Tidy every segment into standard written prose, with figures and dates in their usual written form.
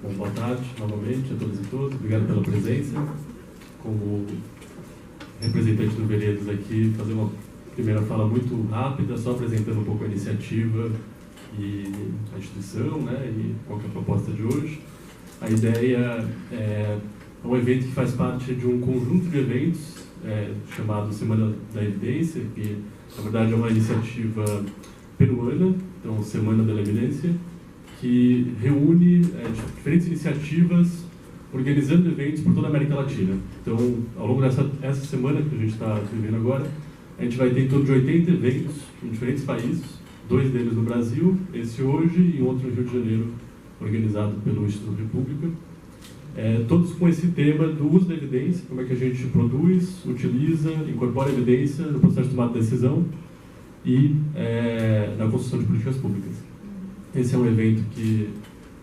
Bom, boa tarde novamente a todos e todas. Obrigado pela presença. Como representante do Veredas aqui, fazer uma primeira fala muito rápida, só apresentando um pouco a iniciativa e a instituição, né, e qual que é a proposta de hoje. A ideia é um evento que faz parte de um conjunto de eventos chamado Semana da Evidência, que na verdade é uma iniciativa peruana, então Semana da Evidência, que reúne diferentes iniciativas organizando eventos por toda a América Latina. Então, ao longo dessa semana que a gente está vivendo agora, a gente vai ter em torno de 80 eventos em diferentes países, 2 deles no Brasil, esse hoje e outro no Rio de Janeiro, organizado pelo Instituto República. Todos com esse tema do uso da evidência, como é que a gente produz, utiliza, incorpora a evidência no processo de tomada de decisão e na construção de políticas públicas. Esse é um evento que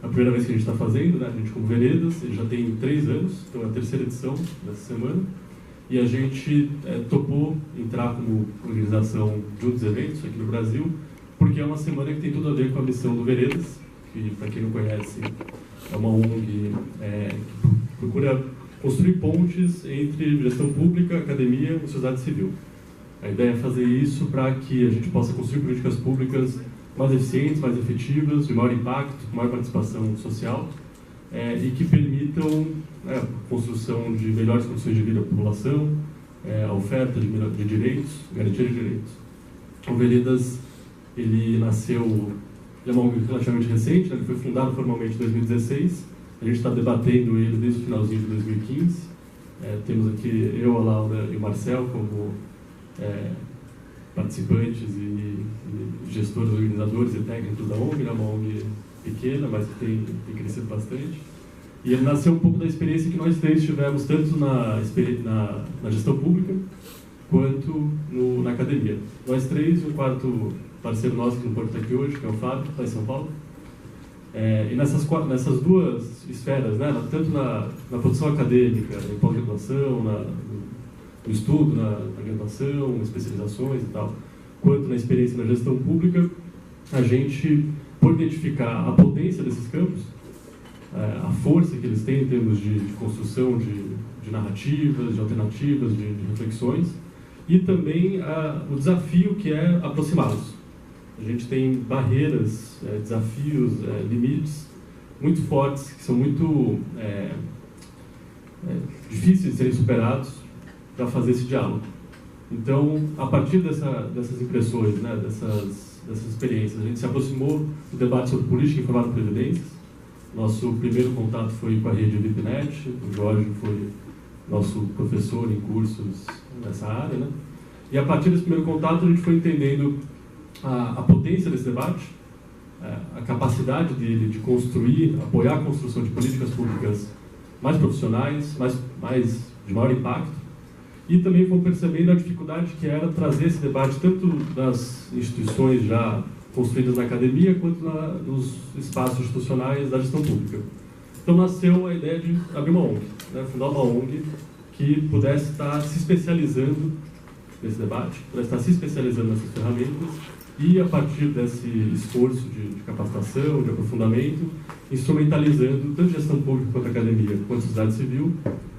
é a primeira vez que a gente está fazendo, né? A gente como Veredas, ele já tem 3 anos, então é a 3ª edição dessa semana, e a gente topou entrar como organização de um dos eventos aqui no Brasil, porque é uma semana que tem tudo a ver com a missão do Veredas, que, para quem não conhece, é uma ONG que procura construir pontes entre gestão pública, academia e sociedade civil. A ideia é fazer isso para que a gente possa construir políticas públicas mais eficientes, mais efetivas, de maior impacto, com maior participação social, e que permitam a construção de melhores condições de vida da população, a oferta de direitos, garantia de direitos. O Veredas, ele nasceu, ele é uma ONG relativamente recente, né? Ele foi fundado formalmente em 2016, a gente está debatendo ele desde o finalzinho de 2015, temos aqui eu, a Laura e o Marcel como participantes e gestores, organizadores e técnicos da ONG, é uma ONG pequena, mas que tem crescido bastante. E ele nasceu um pouco da experiência que nós 3 tivemos, tanto na gestão pública, quanto na academia. Nós 3 e o 4º parceiro nosso que não pode estar aqui hoje, que é o Fábio, que está em São Paulo. E nessas 2 esferas, né, tanto na produção acadêmica, em pós-graduação, no estudo, na graduação, especializações e tal, quanto na experiência na gestão pública, a gente, por identificar a potência desses campos, a força que eles têm em termos de construção de narrativas, de alternativas, de reflexões, e também o desafio que é aproximá-los. A gente tem barreiras, desafios, limites muito fortes, que são muito difíceis de serem superados para fazer esse diálogo. Então, a partir dessas impressões, né, dessas experiências, a gente se aproximou do debate sobre política informada por evidências. Nosso primeiro contato foi com a rede VIPNet, o Jorge foi nosso professor em cursos nessa área, né? E a partir desse primeiro contato a gente foi entendendo a potência desse debate, a capacidade dele de construir, apoiar a construção de políticas públicas mais profissionais, de maior impacto, e também fomos percebendo a dificuldade que era trazer esse debate tanto das instituições já construídas na academia, quanto nos espaços institucionais da gestão pública. Então nasceu a ideia de abrir uma ONG, né? Fundar uma ONG que pudesse estar se especializando nesse debate, pudesse estar se especializando nessas ferramentas e, a partir desse esforço de capacitação, de aprofundamento, instrumentalizando tanto gestão pública quanto academia, quanto sociedade civil,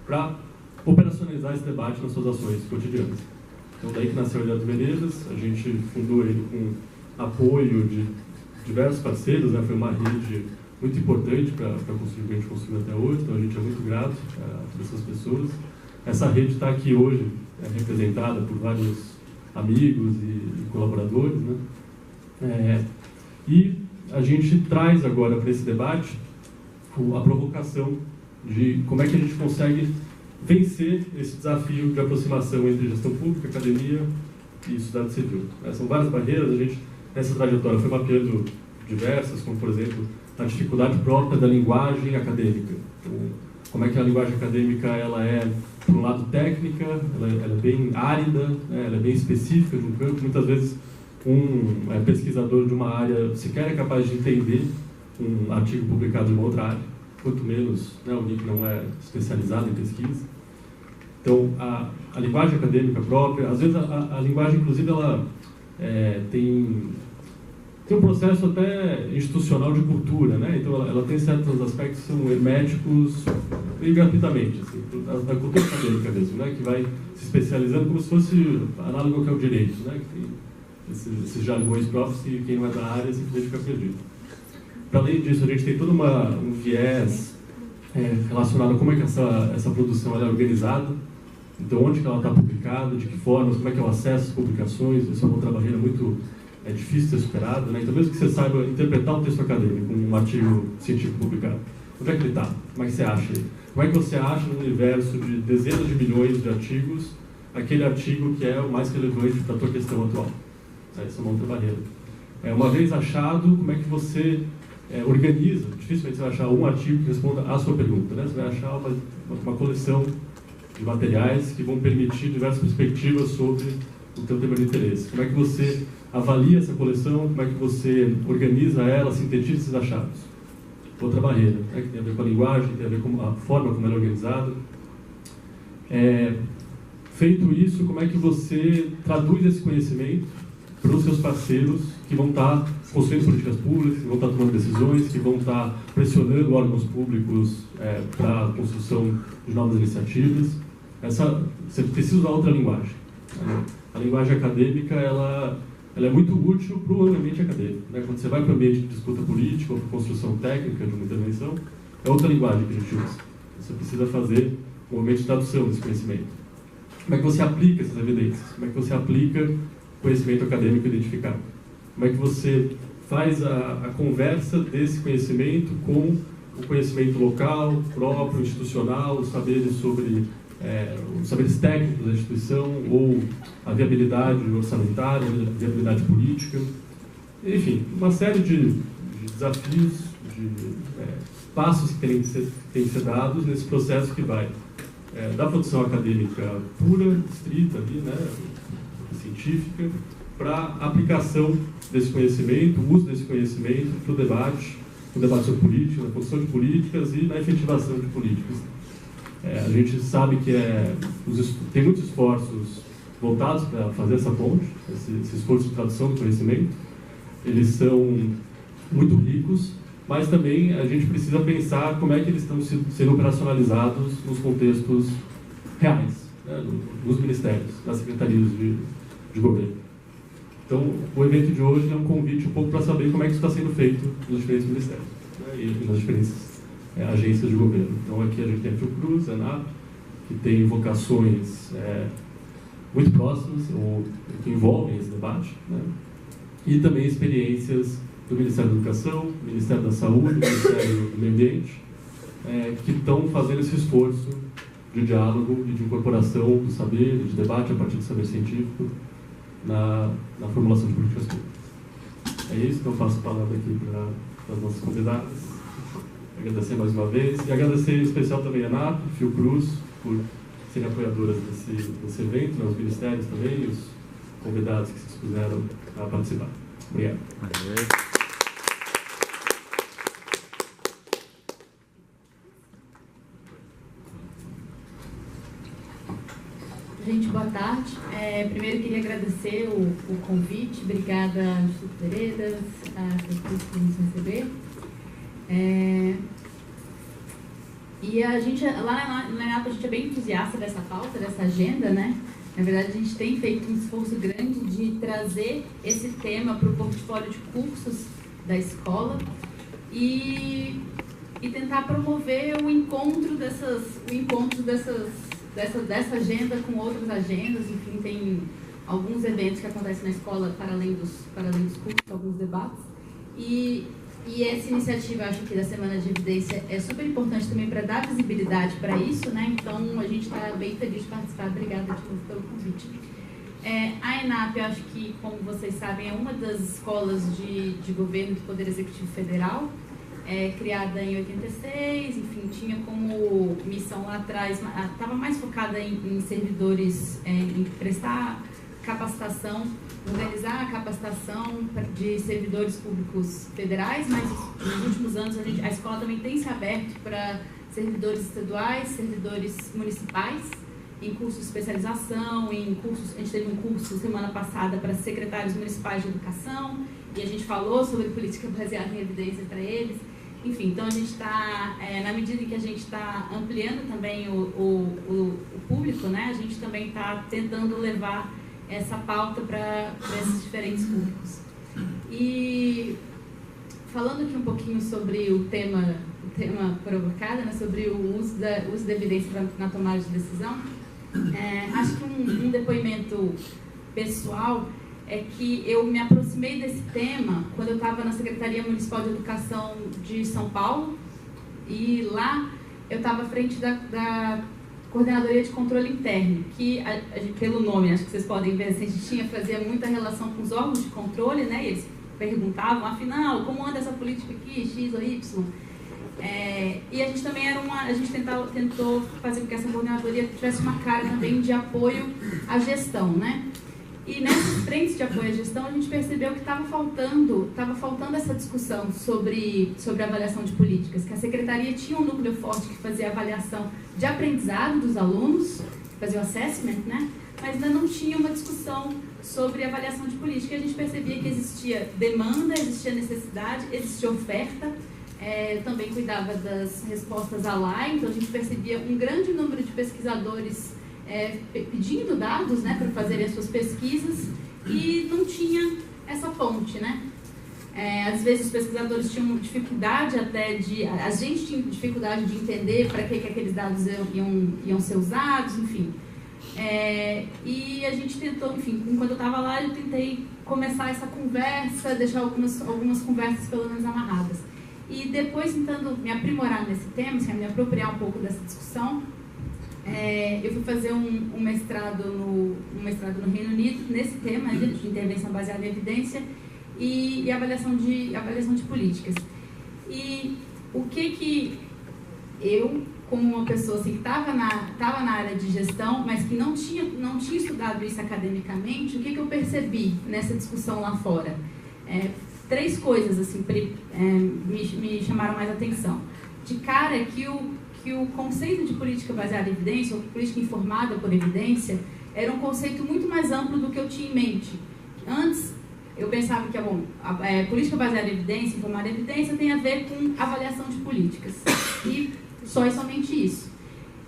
para operacionalizar esse debate nas suas ações cotidianas. Então, daí que nasceu a ideia do Veredas, a gente fundou ele com apoio de diversos parceiros, né? Foi uma rede muito importante para construir o que a gente construiu até hoje, então a gente é muito grato a todas essas pessoas. Essa rede está aqui hoje, representada por vários amigos e colaboradores, né? E a gente traz agora para esse debate a provocação de como é que a gente consegue vencer esse desafio de aproximação entre gestão pública, academia e sociedade civil. São várias barreiras, a gente, nessa trajetória, foi mapeando diversas, como, por exemplo, a dificuldade própria da linguagem acadêmica. Então, como é que a linguagem acadêmica ela é, por um lado, técnica, ela é bem árida, né, ela é bem específica de um campo. Muitas vezes, um pesquisador de uma área sequer é capaz de entender um artigo publicado em uma outra área, quanto menos, né, alguém que não é especializado em pesquisa. Então, a linguagem acadêmica própria, às vezes a linguagem, inclusive, ela tem tem um processo até institucional de cultura, né? Então ela tem certos aspectos que são herméticos e gratuitamente, assim, da cultura acadêmica mesmo, né? Que vai se especializando como se fosse análogo ao que é o direito, né? Que tem esses jargões próprios que quem não é da área simplesmente fica perdido. Para além disso, a gente tem todo um viés relacionado a como é que essa produção ela é organizada, então onde que ela está publicada, de que forma, como é que é o acesso às publicações. Isso é uma outra barreira muito difícil de ser superada, né? Então mesmo que você saiba interpretar um texto acadêmico, um artigo científico publicado, onde é que ele está? Como é que você acha ele? Como é que você acha no universo de dezenas de milhões de artigos aquele artigo que é o mais relevante para a tua questão atual? Essa é uma outra barreira. Uma vez achado, como é que você organiza? Dificilmente você vai achar um artigo que responda à sua pergunta, né? Você vai achar uma coleção de materiais que vão permitir diversas perspectivas sobre o teu tema de interesse. Como é que você avalia essa coleção? Como é que você organiza ela, sintetiza esses achados? Outra barreira, né? Que tem a ver com a linguagem, tem a ver com a forma como ela é organizada. Feito isso, como é que você traduz esse conhecimento para os seus parceiros que vão estar construindo políticas públicas, que vão estar tomando decisões, que vão estar pressionando órgãos públicos para a construção de novas iniciativas. Você precisa usar outra linguagem. A linguagem acadêmica ela é muito útil para o ambiente acadêmico, né? Quando você vai para o ambiente de disputa política ou para construção técnica de uma intervenção, é outra linguagem que a gente usa. Você precisa fazer um momento de tradução desse conhecimento. Como é que você aplica essas evidências? Como é que você aplica conhecimento acadêmico identificado? Como é que você faz a conversa desse conhecimento com o conhecimento local, próprio, institucional, os saberes sobre os saberes técnicos da instituição, ou a viabilidade orçamentária, a viabilidade política, enfim, uma série de desafios, de passos que têm que ser dados nesse processo que vai da produção acadêmica pura, estrita, ali, né, científica, para a aplicação desse conhecimento, o uso desse conhecimento para o debate sobre política, na construção de políticas e na efetivação de políticas. A gente sabe que tem muitos esforços voltados para fazer essa ponte, esse esforço de tradução do conhecimento. Eles são muito ricos, mas também a gente precisa pensar como é que eles estão sendo operacionalizados nos contextos reais, né, nos ministérios, nas secretarias de governo. Então, o evento de hoje é um convite um pouco para saber como é que isso está sendo feito nos diferentes ministérios, né, e nas diferentes agências de governo. Então, aqui a gente tem a Fiocruz, a ANAP, que tem vocações muito próximas, ou que envolvem esse debate, né, e também experiências do Ministério da Educação, do Ministério da Saúde, do Ministério do Meio Ambiente, que estão fazendo esse esforço de diálogo e de incorporação do saber, de debate a partir do saber científico na formulação de políticas públicas. É isso que eu passo a palavra aqui para as nossas convidadas. Agradecer mais uma vez e agradecer em especial também a ANAP, Fiocruz, por serem apoiadoras desse evento, né, os ministérios também e os convidados que se dispuseram a participar. Obrigado. Gente, boa tarde. Primeiro queria agradecer o convite. Obrigada, Instituto Veredas, a Fiocruz por nos receber. E a gente, lá na ENAP, a gente é bem entusiasta dessa pauta, dessa agenda, né? Na verdade, a gente tem feito um esforço grande de trazer esse tema para o portfólio de cursos da escola e tentar promover o encontro dessa agenda com outras agendas. Enfim, tem alguns eventos que acontecem na escola para além dos cursos, alguns debates. E essa iniciativa, acho que da Semana de Evidência é super importante também para dar visibilidade para isso, né? Então, a gente está bem feliz de participar. Obrigada de novo pelo convite. A ENAP, eu acho que, como vocês sabem, é uma das escolas de governo do Poder Executivo Federal, criada em 86, enfim, tinha como missão lá atrás, estava mais focada em servidores, em prestar capacitação, organizar a capacitação de servidores públicos federais, mas nos últimos anos a escola também tem se aberto para servidores estaduais, servidores municipais, em cursos de especialização, a gente teve um curso semana passada para secretários municipais de educação, a gente falou sobre política baseada em evidência para eles. Enfim, então a gente está, na medida em que a gente está ampliando também o público, né, a gente também está tentando levar essa pauta para esses diferentes públicos. E falando aqui um pouquinho sobre o tema provocado, né, sobre o uso da evidência na tomada de decisão, acho que um depoimento pessoal é que eu me aproximei desse tema quando eu estava na Secretaria Municipal de Educação de São Paulo, e lá eu estava à frente da Coordenadoria de Controle Interno, que, pelo nome, acho que vocês podem ver, assim, a gente fazia muita relação com os órgãos de controle, né, e eles perguntavam, afinal, como anda essa política aqui, X ou Y? E a gente também tentou fazer com que essa coordenadoria tivesse uma cara também de apoio à gestão, né? E nessas frentes de apoio à gestão, a gente percebeu que estava faltando essa discussão sobre avaliação de políticas, que a secretaria tinha um núcleo forte que fazia avaliação de aprendizado dos alunos, fazia o assessment, né? Mas ainda não tinha uma discussão sobre avaliação de política. E a gente percebia que existia demanda, existia necessidade, existia oferta, também cuidava das respostas à LAI, então a gente percebia um grande número de pesquisadores pedindo dados, né, para fazerem as suas pesquisas, e não tinha essa ponte, né? Às vezes os pesquisadores tinham dificuldade a gente tinha dificuldade de entender para que aqueles dados iam ser usados, enfim. E a gente tentou, enfim, enquanto eu estava lá, eu tentei começar essa conversa, deixar algumas conversas pelo menos amarradas. E depois, tentando me aprimorar nesse tema, assim, me apropriar um pouco dessa discussão, eu fui fazer um mestrado no Reino Unido, nesse tema de intervenção baseada em evidência e avaliação de políticas. E o que eu, como uma pessoa assim, que estava na área de gestão, mas que não tinha estudado isso academicamente, o que eu percebi nessa discussão lá fora? 3 coisas assim, me chamaram mais atenção. De cara, que o conceito de política baseada em evidência, ou política informada por evidência, era um conceito muito mais amplo do que eu tinha em mente. Antes, eu pensava que política baseada em evidência, informada em evidência, tem a ver com avaliação de políticas. E só e somente isso.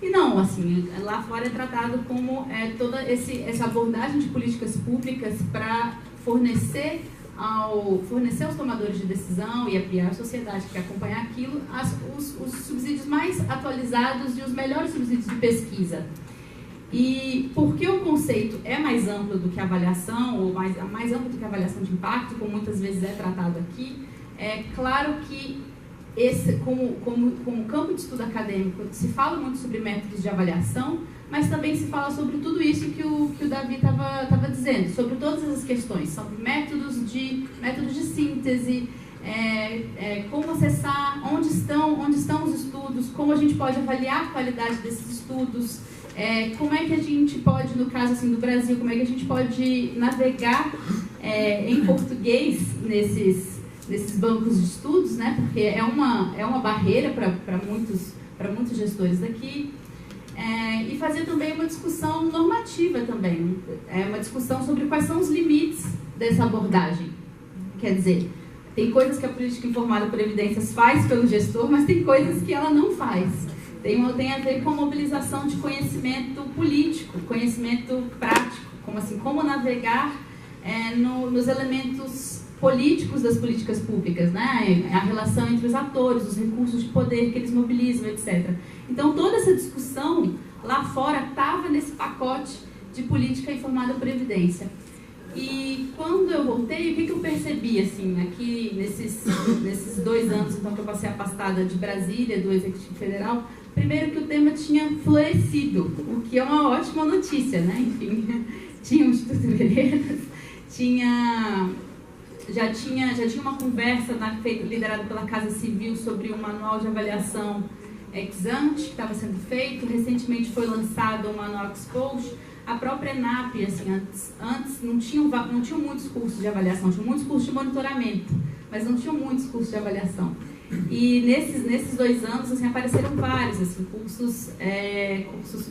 E não, assim, lá fora é tratado como toda essa abordagem de políticas públicas para fornecer aos tomadores de decisão e à sociedade que acompanha aquilo os subsídios mais atualizados e os melhores subsídios de pesquisa. E porque o conceito é mais amplo do que a avaliação, ou mais amplo do que a avaliação de impacto, como muitas vezes é tratado aqui, é claro que como campo de estudo acadêmico se fala muito sobre métodos de avaliação, mas também se fala sobre tudo isso que o Davi estava dizendo, sobre todas essas questões, sobre métodos de síntese, como acessar, onde estão os estudos, como a gente pode avaliar a qualidade desses estudos, como é que a gente pode, no caso assim, do Brasil, como é que a gente pode navegar em português nesses bancos de estudos, né? Porque é uma barreira para muitos gestores daqui. E fazer também uma discussão normativa também, uma discussão sobre quais são os limites dessa abordagem. Quer dizer, tem coisas que a política informada por evidências faz pelo gestor, mas tem coisas que ela não faz. Tem a ver com a mobilização de conhecimento político, conhecimento prático, como navegar nos elementos políticos das políticas públicas, né? A relação entre os atores, os recursos de poder que eles mobilizam, etc. Então, toda essa discussão lá fora estava nesse pacote de política informada por evidência. E quando eu voltei, o que eu percebi, assim, aqui nesses 2 anos então, que eu passei afastada de Brasília, do Executivo Federal, primeiro que o tema tinha florescido, o que é uma ótima notícia, né? Enfim, tinha o Instituto Veredas, já tinha uma conversa liderada pela Casa Civil sobre um manual de avaliação ex ante que estava sendo feito. Recentemente foi lançado um manual ex post. A própria ENAP, assim, antes não tinham muitos cursos de avaliação, tinham muitos cursos de monitoramento, mas não tinham muitos cursos de avaliação. E nesses 2 anos assim, apareceram vários assim, cursos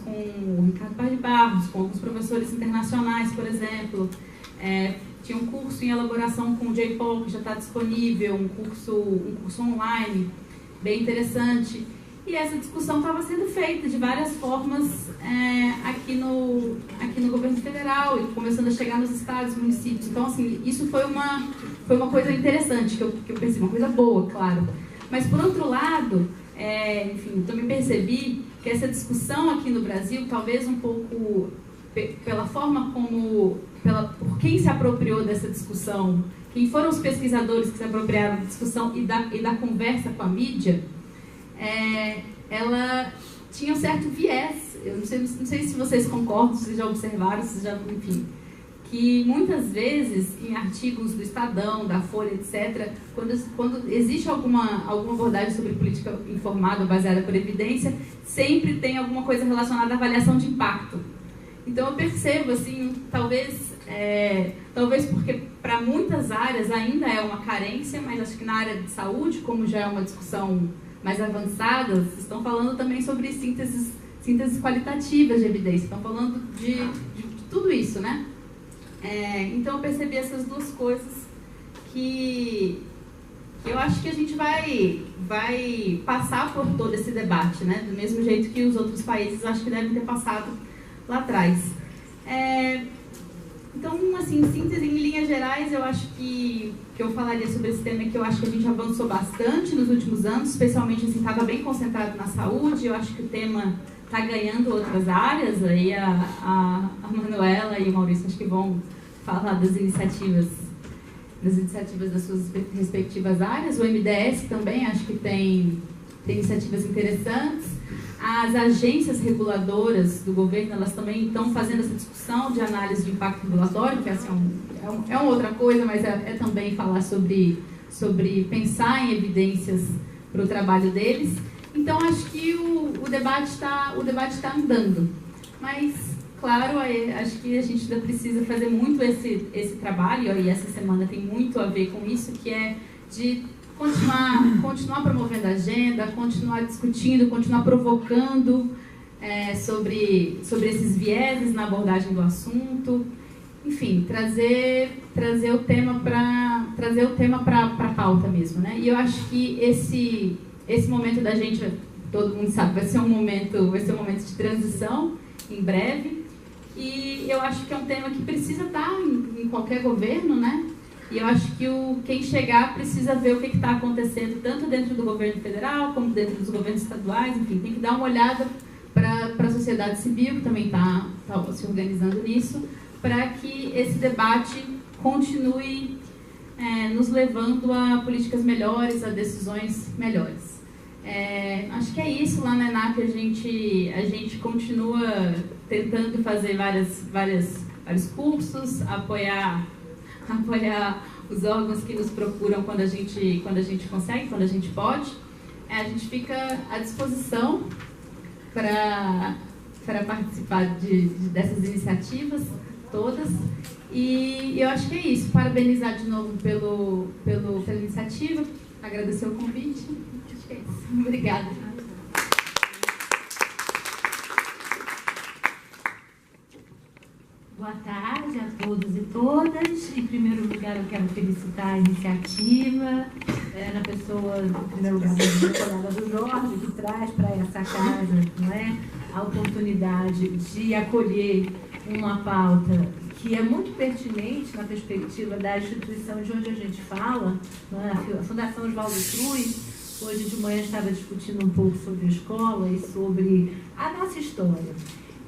com o Ricardo Paz de Barros, com alguns professores internacionais, por exemplo, tinha um curso em elaboração com o J-POL, que já está disponível, um curso online, bem interessante. E essa discussão estava sendo feita de várias formas aqui no governo federal e começando a chegar nos estados, municípios. Então, assim, isso foi uma coisa interessante, que eu percebi, uma coisa boa, claro. Mas, por outro lado, enfim, também percebi que essa discussão aqui no Brasil, talvez um pouco pela forma como, por quem se apropriou dessa discussão, quem foram os pesquisadores que se apropriaram da discussão e da conversa com a mídia, ela tinha um certo viés. Eu não sei se vocês concordam, se já observaram, enfim, que muitas vezes em artigos do Estadão, da Folha, etc., quando existe alguma abordagem sobre política informada, baseada por evidência, sempre tem alguma coisa relacionada à avaliação de impacto. Então eu percebo, assim, talvez porque para muitas áreas ainda é uma carência, mas acho que na área de saúde, como já é uma discussão mais avançada, vocês estão falando também sobre sínteses qualitativas de evidência, estão falando de tudo isso, né? Então eu percebi essas duas coisas que eu acho que a gente vai passar por todo esse debate, né? Do mesmo jeito que os outros países acho que devem ter passado lá atrás. Então, assim, em síntese, em linhas gerais, eu acho que eu falaria sobre esse tema, que eu acho que a gente avançou bastante nos últimos anos, especialmente, assim, estava bem concentrado na saúde. Eu acho que o tema está ganhando outras áreas, aí a Manuela e o Maurício acho que vão falar das iniciativas das suas respectivas áreas. O MDS também acho que tem iniciativas interessantes. As agências reguladoras do governo, elas também estão fazendo essa discussão de análise de impacto regulatório, que assim, é uma outra coisa, mas é também falar sobre pensar em evidências para o trabalho deles. Então, acho que o debate está andando. Mas, claro, acho que a gente ainda precisa fazer muito esse trabalho, e essa semana tem muito a ver com isso, que é de continuar promovendo a agenda, continuar discutindo, continuar provocando sobre esses vieses na abordagem do assunto. Enfim, trazer o tema para a pauta mesmo, né? E eu acho que esse momento da gente, todo mundo sabe, vai ser um momento de transição em breve, e eu acho que é um tema que precisa estar em qualquer governo, né? E eu acho que quem chegar precisa ver o que está acontecendo tanto dentro do governo federal como dentro dos governos estaduais. Enfim, tem que dar uma olhada para a sociedade civil, que também está se organizando nisso, para que esse debate continue nos levando a políticas melhores, a decisões melhores. Acho que é isso. Lá na ENAP a gente continua tentando fazer vários cursos, apoiar os órgãos que nos procuram quando a gente consegue, quando a gente pode. A gente fica à disposição para participar dessas iniciativas todas. E eu acho que é isso. Parabenizar de novo pela iniciativa, agradecer o convite. Acho que é isso. Obrigada. Boa tarde a todos e todas. Em primeiro lugar, eu quero felicitar a iniciativa, na pessoa, em primeiro lugar, da colega do Jorge, que traz para essa casa, não é, a oportunidade de acolher uma pauta que é muito pertinente na perspectiva da instituição de onde a gente fala, não é? A Fundação Oswaldo Cruz. Hoje de manhã estava discutindo um pouco sobre a escola e sobre a nossa história.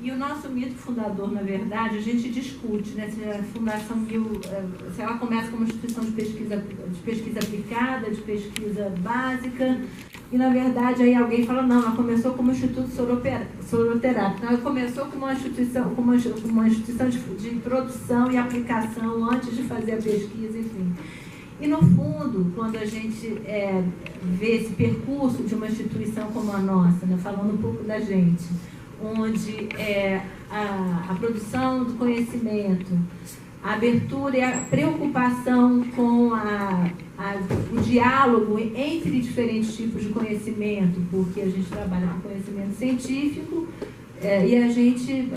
E o nosso mito fundador, na verdade, a gente discute, né, se a Fundação se ela começa como uma instituição de pesquisa aplicada, de pesquisa básica, e na verdade aí alguém fala, não, ela começou como Instituto Soroterápico. Então, ela começou como uma instituição de produção e aplicação antes de fazer a pesquisa, enfim. E no fundo, quando a gente vê esse percurso de uma instituição como a nossa, né, falando um pouco da gente, onde a produção do conhecimento, a abertura e a preocupação com o diálogo entre diferentes tipos de conhecimento, porque a gente trabalha com conhecimento científico, E a gente,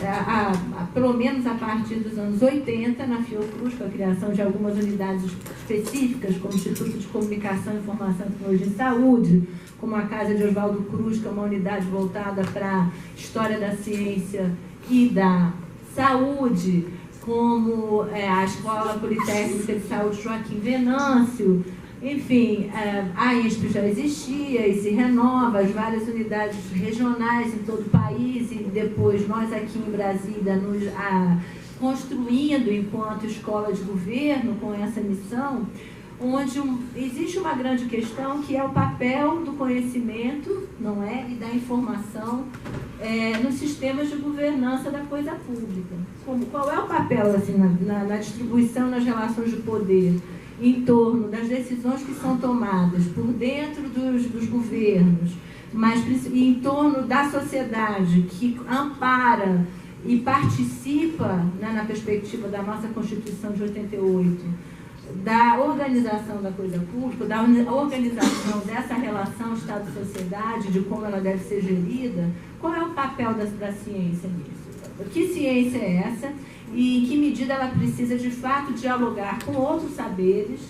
pelo menos a partir dos anos 80, na Fiocruz, com a criação de algumas unidades específicas, como o Instituto de Comunicação, Informação e Tecnologia em Saúde, como a Casa de Oswaldo Cruz, que é uma unidade voltada para a história da ciência e da saúde, como a Escola Politécnica de Saúde Joaquim Venâncio. Enfim, a INSP já existia e se renova, as várias unidades regionais em todo o país, e depois nós aqui em Brasília nos construindo enquanto escola de governo com essa missão, onde existe uma grande questão que é o papel do conhecimento, não é, e da informação nos sistemas de governança da coisa pública. Qual é o papel assim, na distribuição, nas relações de poder, em torno das decisões que são tomadas por dentro dos governos, mas em torno da sociedade que ampara e participa, né, na perspectiva da nossa Constituição de 88, da organização da coisa pública, da organização dessa relação Estado-sociedade, de como ela deve ser gerida. Qual é o papel da ciência nisso? Que ciência é essa? E em que medida ela precisa, de fato, dialogar com outros saberes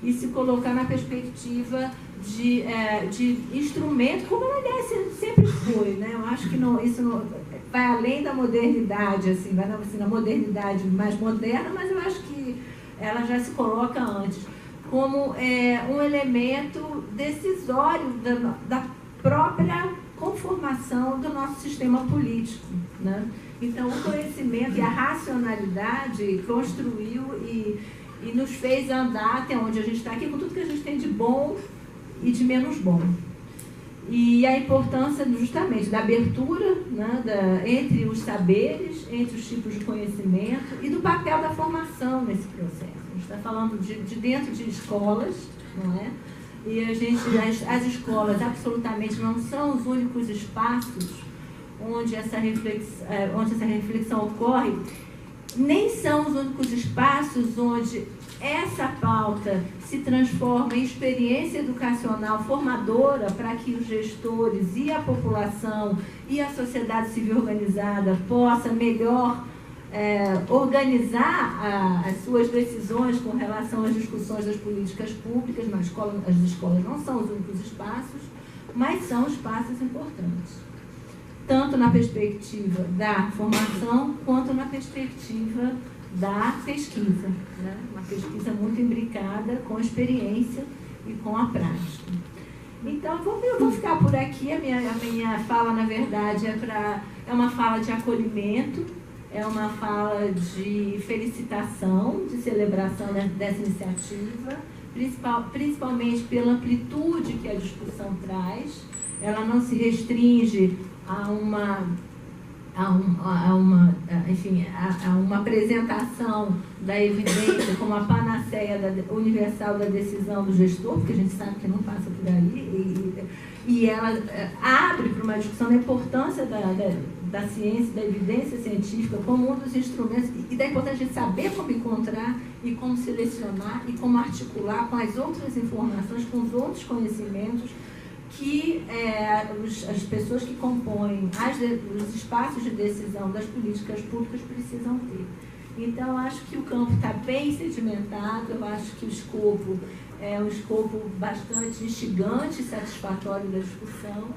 e se colocar na perspectiva de instrumento, como ela, aliás, sempre foi, né? Eu acho que isso não, vai além da modernidade, assim, vai na modernidade mais moderna, mas eu acho que ela já se coloca antes como um elemento decisório da própria conformação do nosso sistema político, né? Então, o conhecimento e a racionalidade construiu e nos fez andar até onde a gente está aqui, com tudo que a gente tem de bom e de menos bom. E a importância, justamente, da abertura, né, entre os saberes, entre os tipos de conhecimento e do papel da formação nesse processo. A gente está falando de dentro de escolas, não é? E as escolas absolutamente não são os únicos espaços onde essa reflexão ocorre, nem são os únicos espaços onde essa pauta se transforma em experiência educacional formadora para que os gestores e a população e a sociedade civil organizada possa melhor organizar as suas decisões com relação às discussões das políticas públicas. As escolas não são os únicos espaços, mas são espaços importantes, tanto na perspectiva da formação, quanto na perspectiva da pesquisa, né? Uma pesquisa muito imbricada com a experiência e com a prática. Então, eu vou ficar por aqui. A minha fala, na verdade, é uma fala de acolhimento, é uma fala de felicitação, de celebração dessa iniciativa, principalmente pela amplitude que a discussão traz. Ela não se restringe a uma apresentação da evidência como a panaceia universal da decisão do gestor, porque a gente sabe que não passa por aí, e ela abre para uma discussão da importância da ciência, da evidência científica como um dos instrumentos, e da importância de saber como encontrar e como selecionar e como articular com as outras informações, com os outros conhecimentos que as pessoas que compõem os espaços de decisão das políticas públicas precisam ter. Então, eu acho que o campo está bem sedimentado, eu acho que o escopo é um escopo bastante instigante e satisfatório da discussão,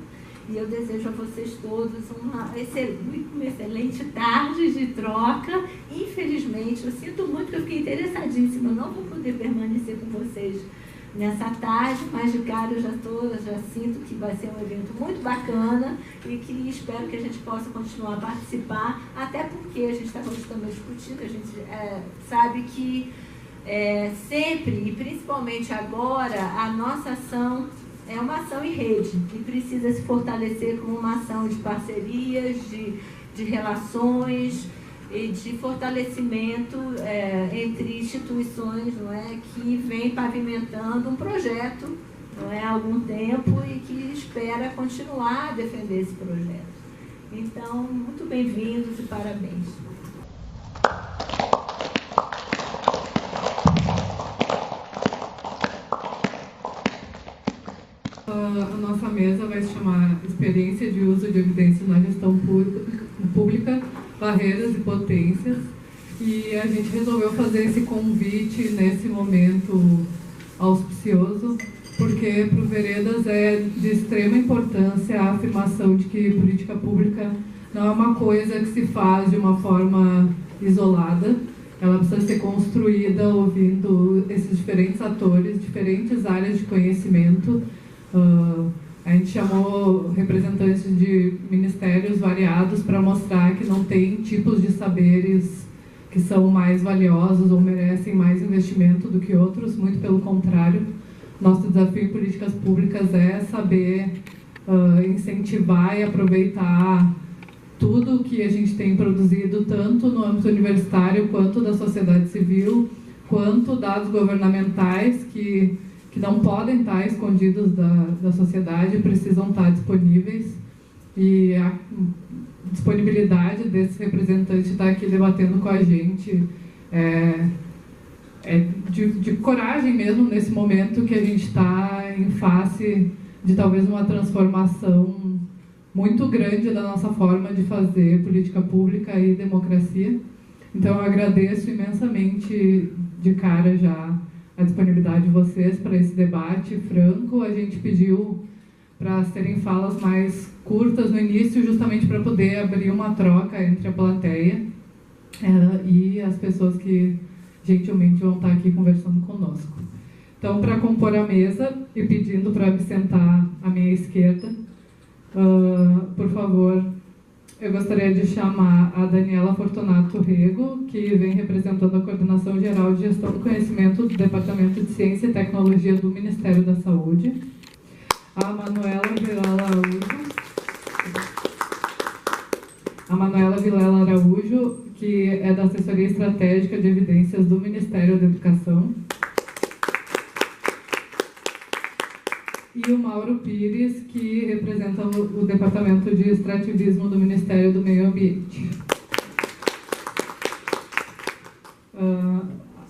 e eu desejo a vocês todos uma excelente tarde de troca. Infelizmente, eu sinto muito que eu fiquei interessadíssima, eu não vou poder permanecer com vocês nessa tarde, mas de cara eu já sinto que vai ser um evento muito bacana e que espero que a gente possa continuar a participar, até porque a gente está também discutindo, a gente sabe que sempre, e principalmente agora, a nossa ação é uma ação em rede e precisa se fortalecer como uma ação de parcerias, de relações e de fortalecimento entre instituições, não é, que vem pavimentando um projeto, não é, há algum tempo e que espera continuar a defender esse projeto. Então, muito bem-vindos e parabéns. A nossa mesa vai se chamar Experiência de Uso de Evidências na Gestão Pública barreiras e potências, e a gente resolveu fazer esse convite nesse momento auspicioso, porque para o Veredas é de extrema importância a afirmação de que política pública não é uma coisa que se faz de uma forma isolada, ela precisa ser construída ouvindo esses diferentes atores, diferentes áreas de conhecimento. A gente chamou representantes de ministérios variados para mostrar que não tem tipos de saberes que são mais valiosos ou merecem mais investimento do que outros, muito pelo contrário. Nosso desafio em políticas públicas é saber incentivar e aproveitar tudo que a gente tem produzido, tanto no âmbito universitário, quanto da sociedade civil, quanto dados governamentais que não podem estar escondidos da sociedade, precisam estar disponíveis. E a disponibilidade desse representante estar aqui debatendo com a gente de coragem mesmo nesse momento que a gente está em face de talvez uma transformação muito grande da nossa forma de fazer política pública e democracia. Então eu agradeço imensamente de cara já a disponibilidade de vocês para esse debate franco. A gente pediu para serem falas mais curtas no início, justamente para poder abrir uma troca entre a plateia e as pessoas que gentilmente vão estar aqui conversando conosco. Então, para compor a mesa e pedindo para me sentar à minha esquerda, por favor, eu gostaria de chamar a Daniela Fortunato Rego, que vem representando a Coordenação Geral de Gestão do Conhecimento do Departamento de Ciência e Tecnologia do Ministério da Saúde, a Manuela Vilela Araújo, que é da Assessoria Estratégica de Evidências do Ministério da Educação, e o Mauro Pires, que representa o Departamento de Extrativismo do Ministério do Meio Ambiente.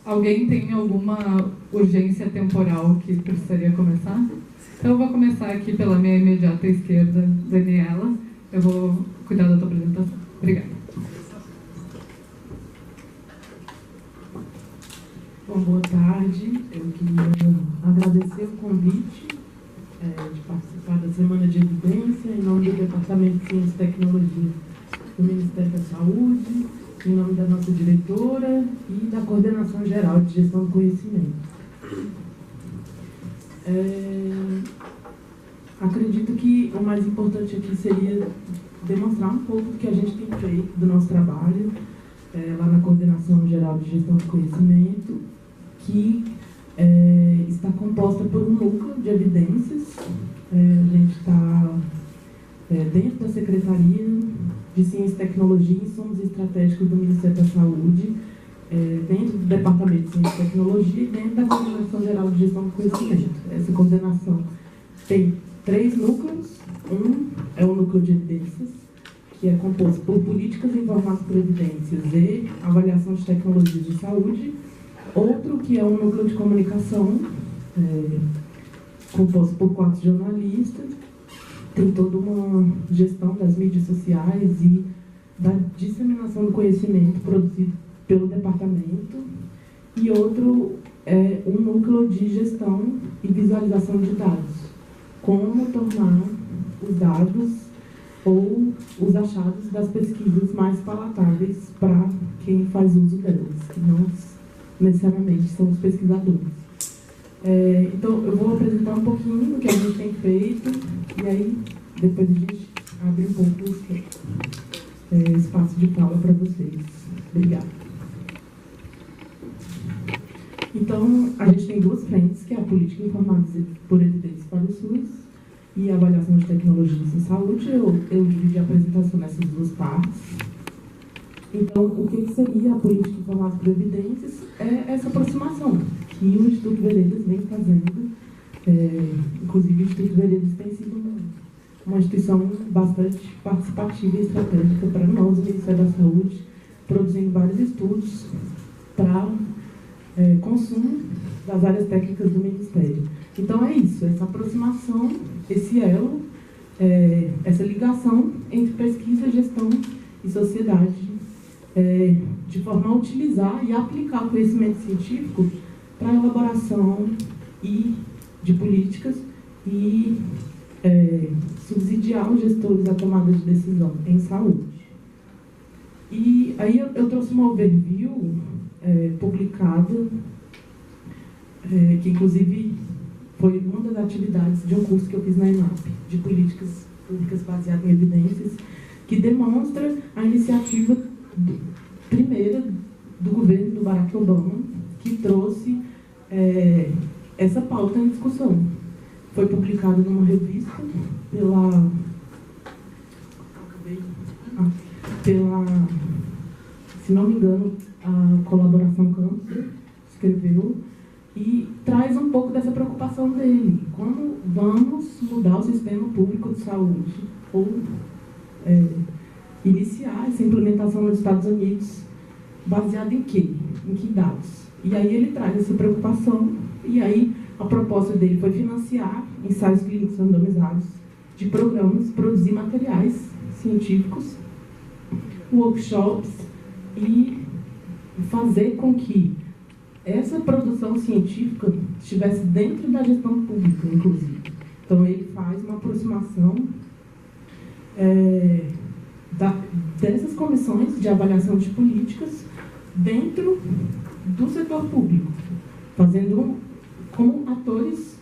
Alguém tem alguma urgência temporal que precisaria começar? Então eu vou começar aqui pela minha imediata esquerda, Daniela. Eu vou cuidar da tua apresentação. Obrigada. Bom, boa tarde. Eu queria agradecer o convite de participar da Semana de Evidência em nome do Departamento de Ciência e Tecnologia do Ministério da Saúde, em nome da nossa diretora e da Coordenação Geral de Gestão do Conhecimento. Acredito que o mais importante aqui seria demonstrar um pouco do que a gente tem feito do nosso trabalho lá na Coordenação Geral de Gestão do Conhecimento, que está composta por um núcleo de evidências. A gente está dentro da Secretaria de Ciência e Tecnologia e Insumos Estratégicos do Ministério da Saúde, dentro do Departamento de Ciência e Tecnologia e dentro da Coordenação Geral de Gestão do Conhecimento. Essa coordenação tem 3 núcleos. Um é o núcleo de evidências, que é composto por políticas informadas por evidências e avaliação de tecnologias de saúde. Outro que é um núcleo de comunicação, composto por 4 jornalistas, tem toda uma gestão das mídias sociais e da disseminação do conhecimento produzido pelo departamento. E outro é um núcleo de gestão e visualização de dados. Como tornar os dados ou os achados das pesquisas mais palatáveis para quem faz uso delas, que não necessariamente são os pesquisadores. Então, eu vou apresentar um pouquinho do que a gente tem feito e aí depois a gente abre um pouco o espaço de fala para vocês. Obrigada. Então, a gente tem 2 frentes, que é a política informada por evidências para o SUS e a avaliação de tecnologias em saúde. Eu dividi a apresentação nessas 2 partes. Então, o que seria a política informada por evidências? É essa aproximação que o Instituto Veredas vem fazendo. Inclusive, o Instituto Veredas tem sido uma instituição bastante participativa e estratégica para nós, o Ministério da Saúde, produzindo vários estudos para consumo das áreas técnicas do Ministério. Então, é isso, essa aproximação, esse elo, essa ligação entre pesquisa, gestão e sociedade de forma a utilizar e aplicar o conhecimento científico para a elaboração de políticas e subsidiar os gestores à tomada de decisão em saúde. E aí eu trouxe uma overview publicada, que inclusive foi uma das atividades de um curso que eu fiz na ENAP, de políticas públicas baseadas em evidências, que demonstra a iniciativa primeira do governo do Barack Obama, que trouxe essa pauta em discussão. Foi publicado numa revista pela, se não me engano, a Colaboração Campos escreveu, e traz um pouco dessa preocupação dele. Como vamos mudar o sistema público de saúde? Ou iniciar essa implementação nos Estados Unidos baseada em quê? Em que dados? E aí ele traz essa preocupação, e aí a proposta dele foi financiar ensaios clínicos randomizados de programas, produzir materiais científicos, workshops e fazer com que essa produção científica estivesse dentro da gestão pública, inclusive. Então, ele faz uma aproximação dessas comissões de avaliação de políticas dentro do setor público, fazendo como atores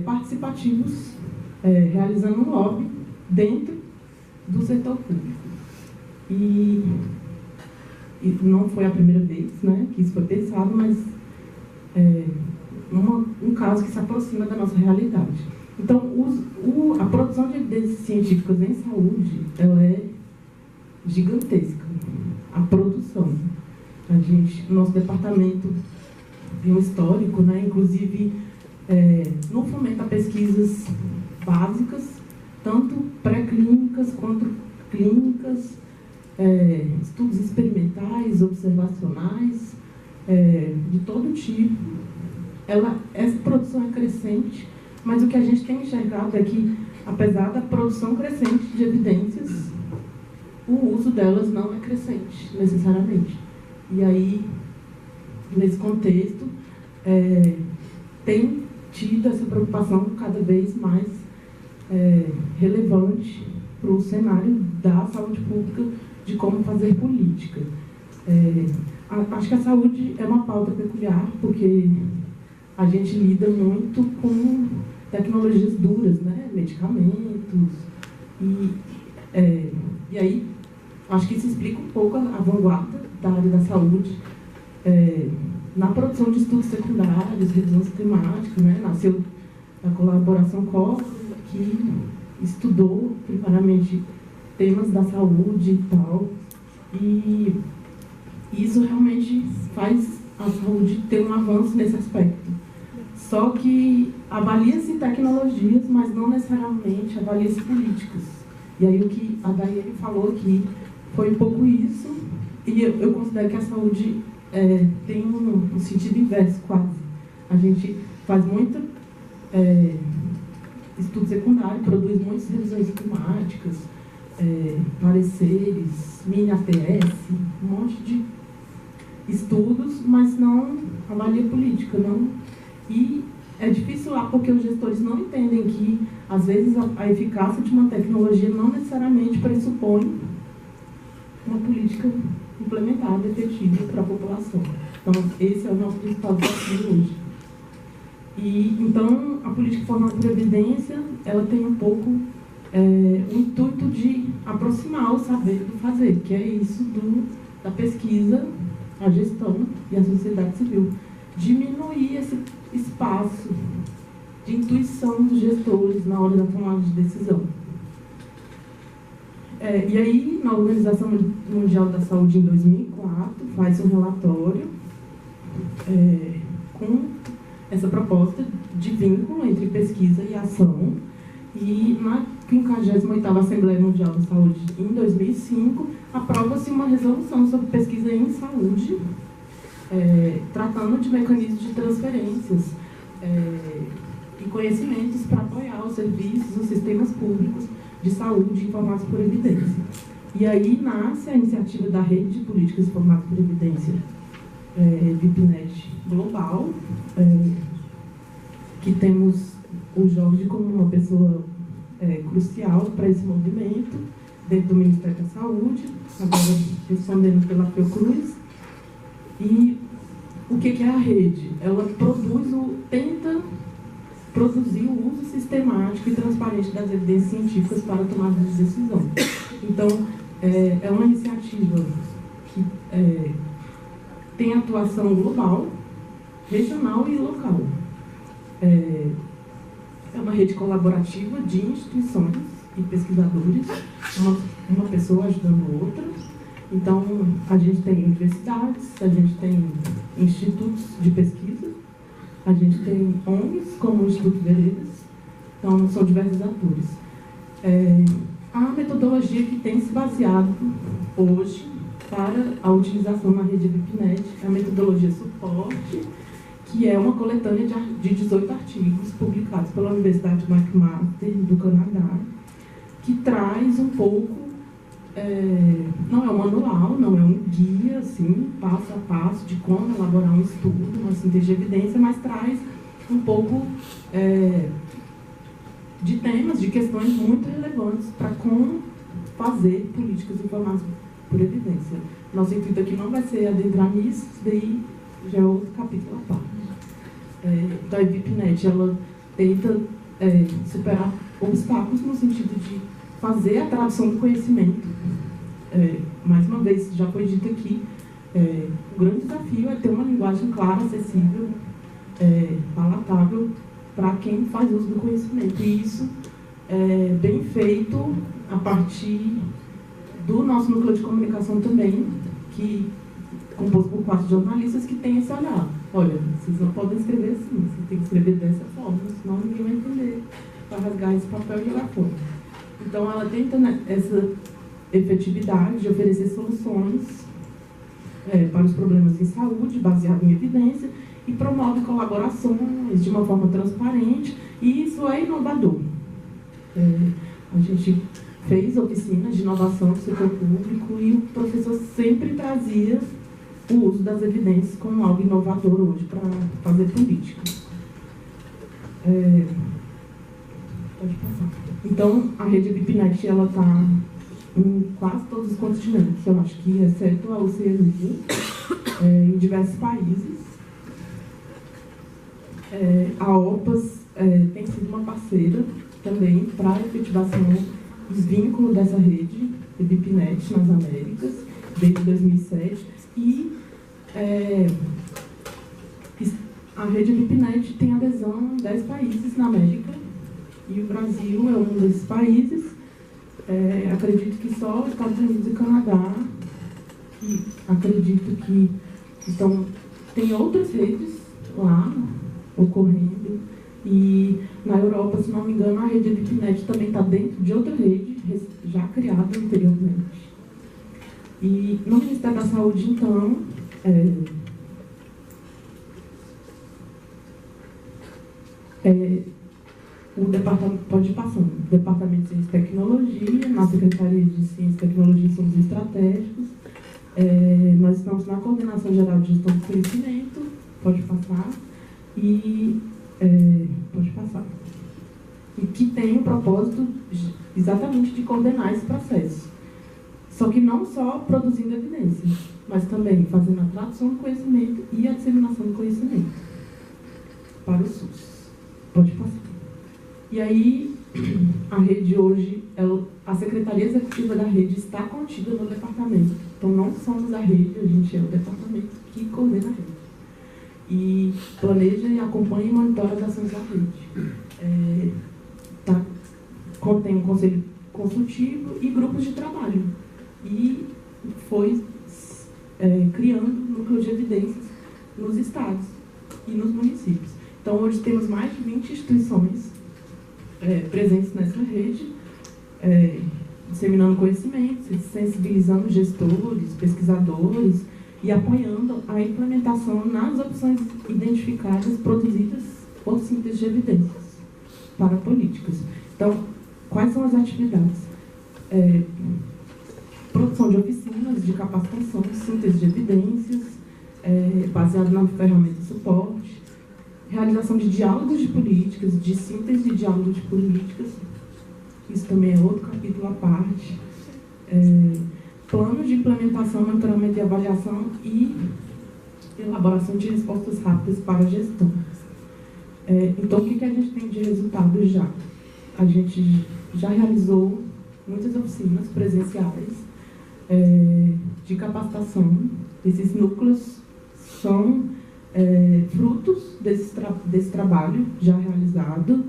participativos, realizando um lobby dentro do setor público. E não foi a primeira vez, né, que isso foi pensado, mas um caso que se aproxima da nossa realidade. Então, a produção de evidências científicas em saúde, ela é gigantesca. A produção. Nosso departamento tem um histórico, né, inclusive, não fomenta pesquisas básicas, tanto pré-clínicas quanto clínicas, estudos experimentais, observacionais, de todo tipo. Essa produção é crescente, mas o que a gente tem enxergado é que, apesar da produção crescente de evidências, o uso delas não é crescente, necessariamente. E aí, nesse contexto, tem tido essa preocupação cada vez mais relevante para o cenário da saúde pública, de como fazer política. Acho que a saúde é uma pauta peculiar, porque a gente lida muito com tecnologias duras, né? Medicamentos. E aí, acho que isso explica um pouco a vanguarda da área da saúde na produção de estudos secundários, revisão sistemática, né? Nasceu a Colaboração Campos, que estudou, primeiramente, temas da saúde e tal, e isso realmente faz a saúde ter um avanço nesse aspecto. Só que avalia-se tecnologias, mas não necessariamente avalia-se políticas. E aí o que a Daiane falou aqui foi um pouco isso, e eu considero que a saúde tem um sentido inverso, quase. A gente faz muito estudo secundário, produz muitas revisões sistemáticas, pareceres, mini ATS, um monte de estudos, mas não avalia política. E é difícil lá porque os gestores não entendem que, às vezes, a eficácia de uma tecnologia não necessariamente pressupõe uma política implementada, efetiva para a população. Então, esse é o nosso principal desafio hoje. E, então, a política formada por evidência, ela tem um pouco o intuito de aproximar o saber do fazer, que é isso da pesquisa, a gestão e a sociedade civil. Diminuir esse espaço de intuição dos gestores na hora da tomada de decisão. E aí, na Organização Mundial da Saúde, em 2004, faz um relatório com essa proposta de vínculo entre pesquisa e ação. E na 58ª Assembleia Mundial da Saúde, em 2005, aprova-se uma resolução sobre pesquisa em saúde, tratando de mecanismos de transferências e conhecimentos para apoiar os serviços, os sistemas públicos de saúde informados por evidência. E aí nasce a iniciativa da Rede de Políticas Informadas por Evidência, VIPNet Global, que temos o Jorge como uma pessoa crucial para esse movimento, dentro do Ministério da Saúde, agora respondendo pela Fiocruz. E o que é a rede? Ela tenta produzir o uso sistemático e transparente das evidências científicas para a tomada de decisão. Então, é uma iniciativa que tem atuação global, regional e local. É uma rede colaborativa de instituições e pesquisadores, uma pessoa ajudando outra. Então, a gente tem universidades, a gente tem institutos de pesquisa, a gente tem ONGs, como o Instituto Veredas, então são diversos atores. A metodologia que tem se baseado hoje para a utilização na rede VIPNet é a metodologia suporte, que é uma coletânea de 18 artigos publicados pela Universidade McMaster do Canadá, que traz um pouco, não é um manual, não é um guia, assim, passo a passo de como elaborar um estudo, uma síntese de evidência, mas traz um pouco de temas, de questões muito relevantes para como fazer políticas informadas por evidência. Nosso intuito aqui não vai ser adentrar nisso, daí já é outro capítulo à parte. Então, a VIPNet, ela tenta superar obstáculos no sentido de fazer a tradução do conhecimento. Mais uma vez, já foi dito aqui, o grande desafio é ter uma linguagem clara, acessível, palatável para quem faz uso do conhecimento. E isso é bem feito a partir do nosso núcleo de comunicação também, que é composto por 4 jornalistas que tem esse olhar. Olha, vocês não podem escrever assim, vocês têm que escrever dessa forma, senão ninguém vai entender, para rasgar esse papel e jogar fora. Então, ela tenta, né, essa efetividade de oferecer soluções para os problemas em saúde, baseado em evidência, e promove colaborações de uma forma transparente, e isso é inovador. A gente fez oficinas de inovação do setor público e o professor sempre trazia o uso das evidências como algo inovador hoje para fazer política. Pode passar. Então, a rede VIPNet está em quase todos os continentes, eu acho que, exceto a Oceania, em diversos países. A OPAS tem sido uma parceira também para a efetivação dos vínculos dessa rede de VIPNet nas Américas, desde 2007. E a rede VIPNet tem adesão em 10 países na América, e o Brasil é um desses países. Acredito que só Estados Unidos e Canadá, e acredito que tem outras redes lá ocorrendo, e na Europa, se não me engano, a rede VIPNet também está dentro de outra rede já criada anteriormente. E no Ministério da Saúde, então, o departamento, pode ir passando, o Departamento de Ciência e Tecnologia, na Secretaria de Ciência, Tecnologia e Estudos Estratégicos, nós estamos na Coordenação Geral de Gestão do Conhecimento, pode passar, e pode passar, e que tem o propósito exatamente de coordenar esse processo. Só que não só produzindo evidência, mas também fazendo a tradução do conhecimento e a disseminação do conhecimento para o SUS. Pode passar. E aí, a rede hoje, a Secretaria Executiva da rede está contida no departamento. Então, não somos a rede, a gente é o departamento que coordena a rede. E planeja e acompanha e monitora as ações da rede. Contém um conselho consultivo e grupos de trabalho. E foi criando núcleo de evidências nos estados e nos municípios. Então, hoje temos mais de 20 instituições presentes nessa rede, disseminando conhecimentos, sensibilizando gestores, pesquisadores e apoiando a implementação nas opções identificadas produzidas por síntese de evidências para políticas. Então, quais são as atividades? produção de oficinas de capacitação, síntese de evidências, baseado na ferramenta de suporte, realização de diálogos de políticas, de síntese de diálogos de políticas, isso também é outro capítulo à parte, plano de implementação, monitoramento e avaliação e elaboração de respostas rápidas para a gestão. Então, o que a gente tem de resultado já? A gente já realizou muitas oficinas presenciais de capacitação. Esses núcleos são frutos desse trabalho já realizado.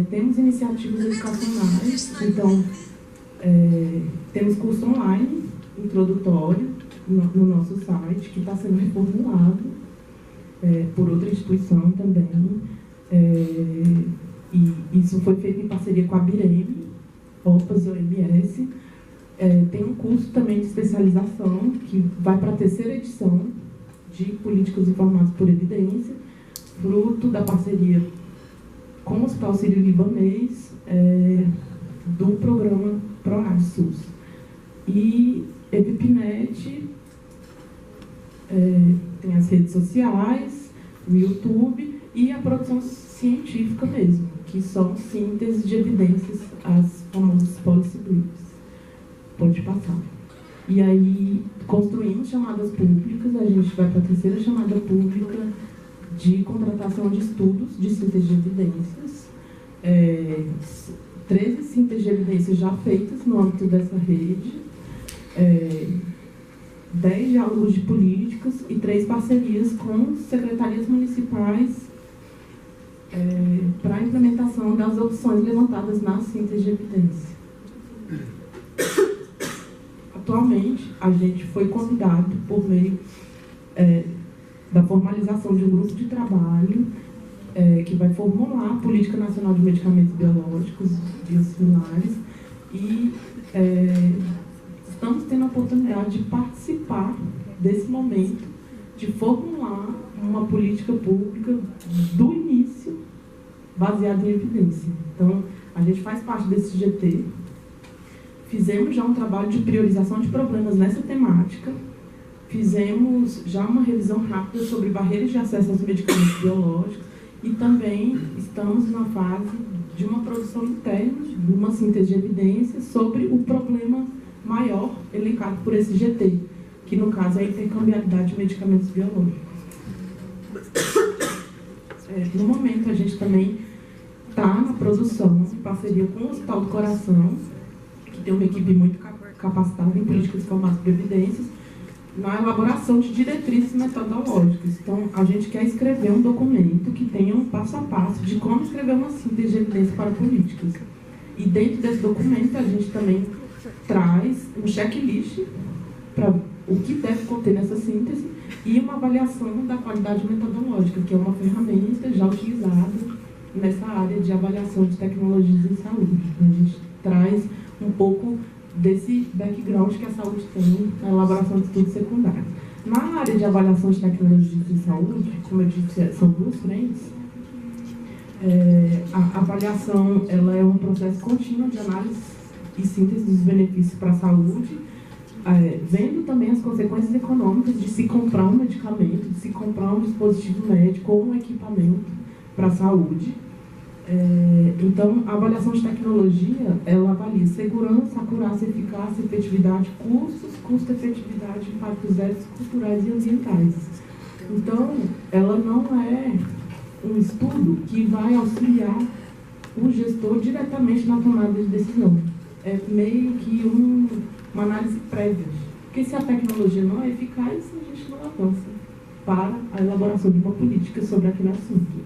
Temos iniciativas educacionais, então temos curso online introdutório no nosso site, que está sendo reformulado por outra instituição também. E isso foi feito em parceria com a Bireme, OPAS e OMS. Tem um curso também de especialização, que vai para a 3ª edição, de políticos informados por evidência, fruto da parceria com o Hospital Sírio-Libanês, do programa PROAD-SUS. E EPIPNET tem as redes sociais, o YouTube e a produção científica mesmo, que são síntese de evidências, as famosas policy briefs. Pode passar. E aí, construímos chamadas públicas, a gente vai para a 3ª chamada pública de contratação de estudos de síntese de evidências. 13 sínteses de evidências já feitas no âmbito dessa rede, 10 diálogos de políticas e 3 parcerias com secretarias municipais para a implementação das opções levantadas na síntese de evidência. Atualmente, a gente foi convidado por meio da formalização de um grupo de trabalho que vai formular a Política Nacional de Medicamentos Biológicos Biosimilares e estamos tendo a oportunidade de participar desse momento de formular uma política pública do início baseada em evidência. Então, a gente faz parte desse GT. Fizemos já um trabalho de priorização de problemas nessa temática. Fizemos já uma revisão rápida sobre barreiras de acesso aos medicamentos biológicos e também estamos na fase de uma produção interna, de uma síntese de evidências sobre o problema maior elencado por esse GT, que no caso é a intercambiabilidade de medicamentos biológicos. No momento, a gente também está na produção, em parceria com o Hospital do Coração, que tem uma equipe muito capacitada em políticas formadas por evidências, na elaboração de diretrizes metodológicas. Então, a gente quer escrever um documento que tenha um passo a passo de como escrever uma síntese de evidências para políticas. E dentro desse documento, a gente também traz um checklist para o que deve conter nessa síntese e uma avaliação da qualidade metodológica, que é uma ferramenta já utilizada nessa área de avaliação de tecnologias em saúde. A gente traz um pouco desse background que a saúde tem na elaboração de estudos secundários. Na área de avaliação de tecnologias em saúde, como eu disse, são 2 frentes. A avaliação ela é um processo contínuo de análise e síntese dos benefícios para a saúde, vendo também as consequências econômicas de se comprar um medicamento, de se comprar um dispositivo médico ou um equipamento para a saúde. Então, a avaliação de tecnologia, ela avalia segurança, acurácia, eficácia, efetividade, custos, custo-efetividade, impactos éticos, culturais e ambientais. Então, ela não é um estudo que vai auxiliar o gestor diretamente na tomada de decisão. É meio que uma análise prévia. Porque se a tecnologia não é eficaz, a gente não avança para a elaboração de uma política sobre aquele assunto.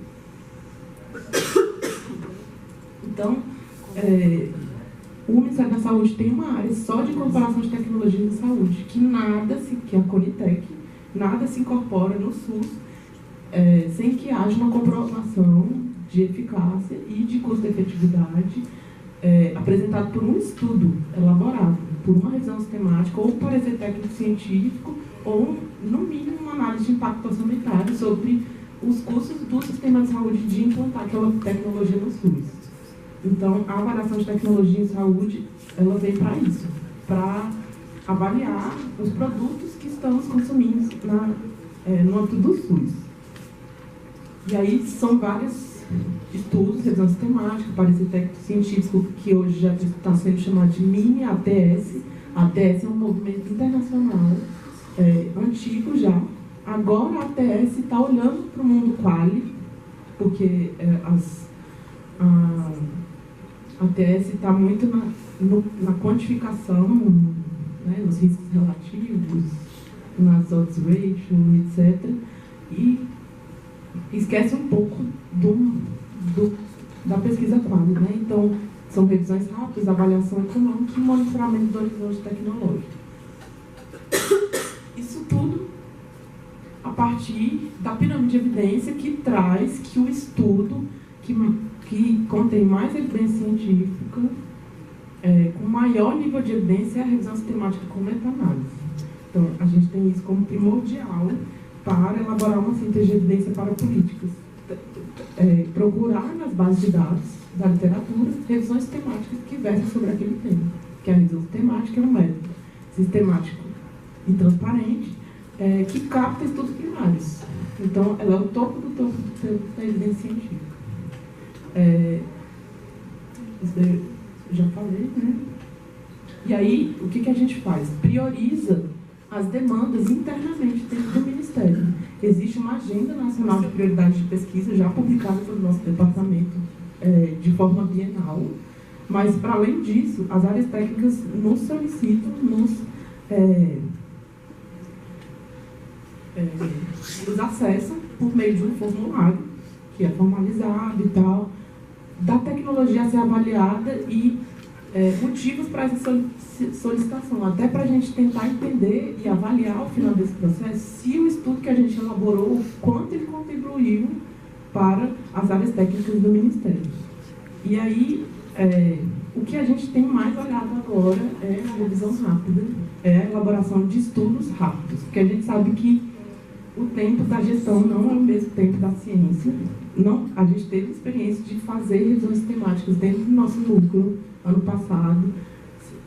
Então, o Ministério da Saúde tem uma área só de incorporação de tecnologias em saúde, que é a Conitec, nada se incorpora no SUS sem que haja uma comprovação de eficácia e de custo-efetividade apresentado por um estudo elaborado, por uma revisão sistemática, ou um parecer técnico-científico, ou, no mínimo, uma análise de impacto orçamentário sobre os custos do sistema de saúde de implantar aquela tecnologia no SUS. Então, a avaliação de tecnologia em saúde, ela vem para isso, para avaliar os produtos que estamos consumindo no âmbito do SUS. E aí são vários estudos, revisão sistemática, parecer técnico-científico, que hoje já está sendo chamado de mini ATS. A ATS é um movimento internacional antigo já. Agora a ATS está olhando para o mundo quali, porque a ATS está muito na quantificação, né, nos riscos relativos, nas odds ratio, etc. E esquece um pouco da pesquisa quali, né? Então, são revisões rápidas, avaliação econômica e monitoramento do horizonte tecnológico. Isso tudo a partir da pirâmide de evidência que traz que o estudo que contém mais evidência científica, com maior nível de evidência, é a revisão sistemática com meta-análise. Então, a gente tem isso como primordial para elaborar uma síntese de evidência para políticas. Procurar nas bases de dados da literatura revisões sistemáticas que versam sobre aquele tema. Que a revisão sistemática é um método sistemático e transparente que capta estudos primários. Então, ela é o topo do topo da evidência científica. Isso eu já falei, né? E aí, o que a gente faz? Prioriza as demandas internamente dentro do Ministério. Existe uma agenda nacional de prioridades de pesquisa já publicada pelo nosso departamento de forma bienal, mas, para além disso, as áreas técnicas nos solicitam, nos acessam por meio de um formulário, que é formalizado e tal, da tecnologia a ser avaliada e motivos para essa solicitação, até para a gente tentar entender e avaliar ao final desse processo se o estudo que a gente elaborou, quanto ele contribuiu para as áreas técnicas do Ministério. E aí, o que a gente tem mais olhado agora é a revisão rápida, é a elaboração de estudos rápidos, porque a gente sabe que o tempo da gestão não é o mesmo tempo da ciência. Não, a gente teve experiência de fazer revisões temáticas dentro do nosso núcleo ano passado,